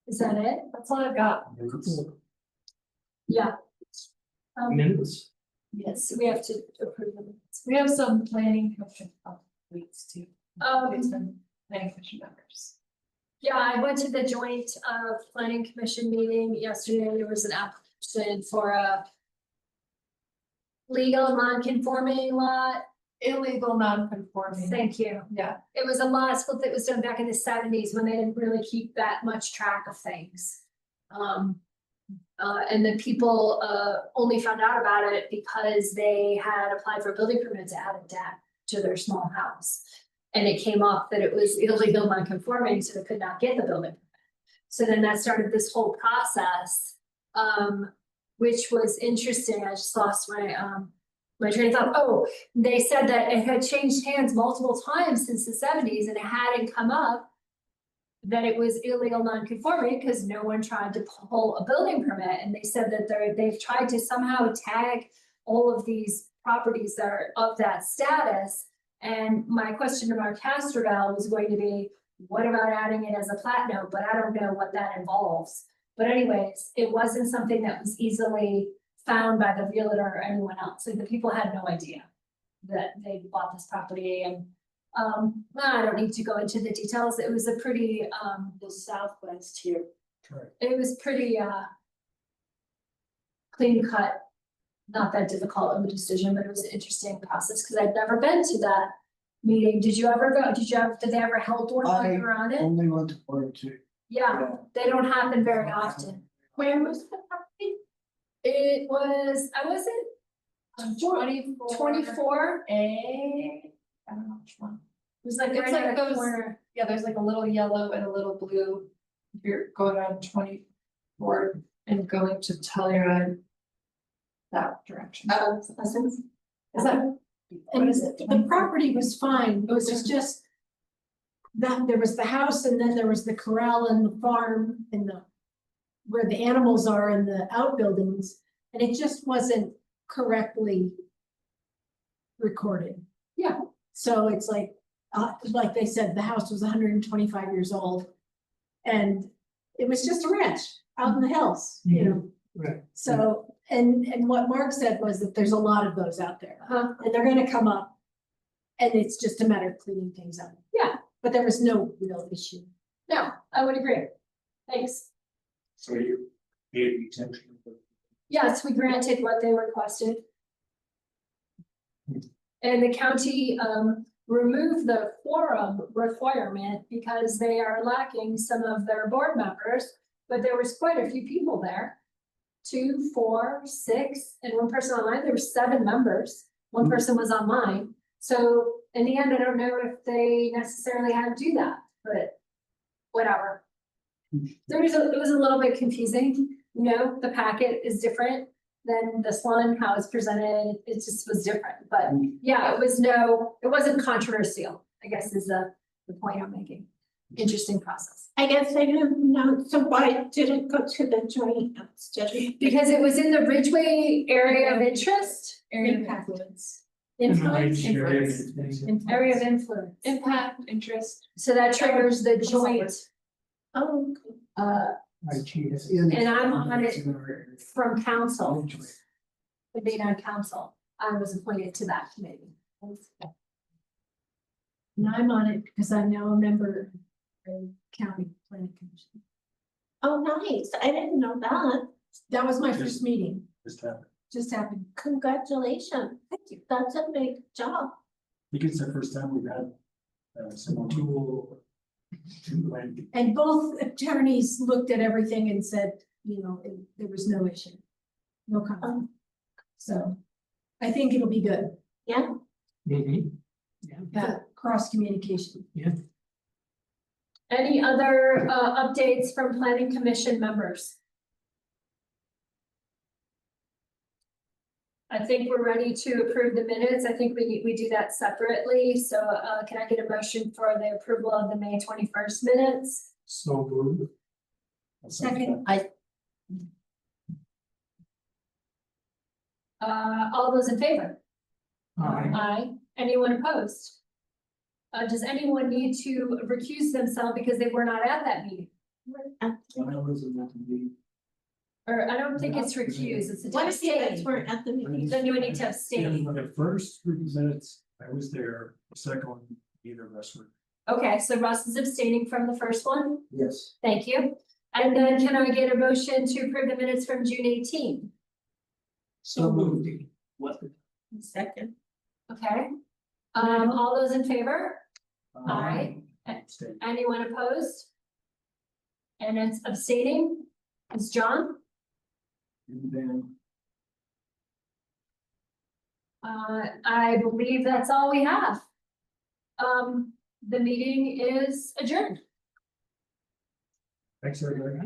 Is that it?
that's all I've got.
Yeah.
Minutes,
Yes, we have to approve them.
We have some planning commission updates too. It's been planning commission members.
Yeah, I went to the joint planning commission meeting yesterday. There was an application for a legal non-conforming lot.
Illegal non-conforming.
Thank you.
Yeah,
It was a law split that was done back in the seventies when they didn't really keep that much track of things. And the people only found out about it because they had applied for a building permit to add a deck to their small house. And it came up that it was illegal non-conforming, so they could not get the building permit. So then that started this whole process, which was interesting. I just lost my train of thought. Oh, they said that it had changed hands multiple times since the seventies and it hadn't come up that it was illegal non-conforming because no one tried to pull a building permit. And they said that they've tried to somehow tag all of these properties that are of that status. And my question to Mark Castrovale was going to be, what about adding it as a plat note? But I don't know what that involves. But anyways, it wasn't something that was easily found by the realtor or anyone else. Like the people had no idea that they bought this property and I don't need to go into the details. It was a pretty the southwest here.
Correct.
It was pretty clean cut, not that difficult of a decision, but it was an interesting process because I'd never been to that meeting. Did you ever go? Did they ever held one while you were on it?
Only went to part two.
Yeah, they don't happen very often.
Where was the property?
It was, I wasn't 24.
I don't know which one.
It was like
It's
right
like
at the
those-
corner.
Yeah, there's like a little yellow and a little blue. If you're going on 24 and going to Telluride. That direction.
Pleasant.
Is that? What is it?
The property was fine, it was just that there was the house and then there was the corral and the farm and where the animals are and the outbuildings, and it just wasn't correctly recorded.
Yeah.
So it's like they said, the house was 125 years old. And it was just a ranch out in the hills, you know,
right,
so, and what Mark said was that there's a lot of those out there. And they're gonna come up. And it's just a matter of cleaning things up.
Yeah.
But there was no real issue.
No, I would agree. Thanks.
So you gave the exemption.
Yes, we granted what they requested. And the county removed the quorum requirement because they are lacking some of their board members. But there was quite a few people there. 2, 4, 6, and one person online. There were 7 members. One person was online. So in the end, I don't know if they necessarily had to do that, but whatever. It was a little bit confusing, you know, the packet is different than this one, how it's presented, it just was different, but yeah, it wasn't controversial, I guess is the point I'm making. Interesting process.
I guess I didn't know, so why did it go to the joint study?
Because it was in the Ridgway area of interest,
Area of
Impact.
influence.
influence, area of influence.
Impact, interest.
So that triggers the joint,
Oh,
and I'm on it from council, the being on council, I was appointed to that committee.
And I'm on it because I'm now a member of the county planning commission.
oh, nice, I didn't know that,
That was my first meeting,
Just happened.
just happened.
congratulations, thank you, that's a big job.
I think it's the first time we've had some dual.
And both attorneys looked at everything and said, you know, there was no issue. No comment. So I think it'll be good.
Yeah,
Mhm.
That cross communication.
Any other updates from planning commission members? I think we're ready to approve the minutes. I think we do that separately. So can I get a motion for the approval of the May 21st minutes?
So moved.
Second.
All those in favor?
Aye.
Aye. Anyone opposed? Does anyone need to recuse themselves because they were not at that meeting?
I wasn't at the meeting.
Or I don't think it's recuse, it's a
What if you guys
abstain.
weren't at the meeting?
Then you would need to abstain.
The first group of minutes, I was there, the second one, neither of us were.
Okay, so Russ is abstaining from the first one.
Yes.
Thank you. And then can I get a motion to approve the minutes from June 18?
So moved. What?
Second.
Okay. All those in favor? Aye.
Abstain.
Anyone opposed? And it's abstaining, is John?
And then
I believe that's all we have. The meeting is adjourned.
Thanks, everybody.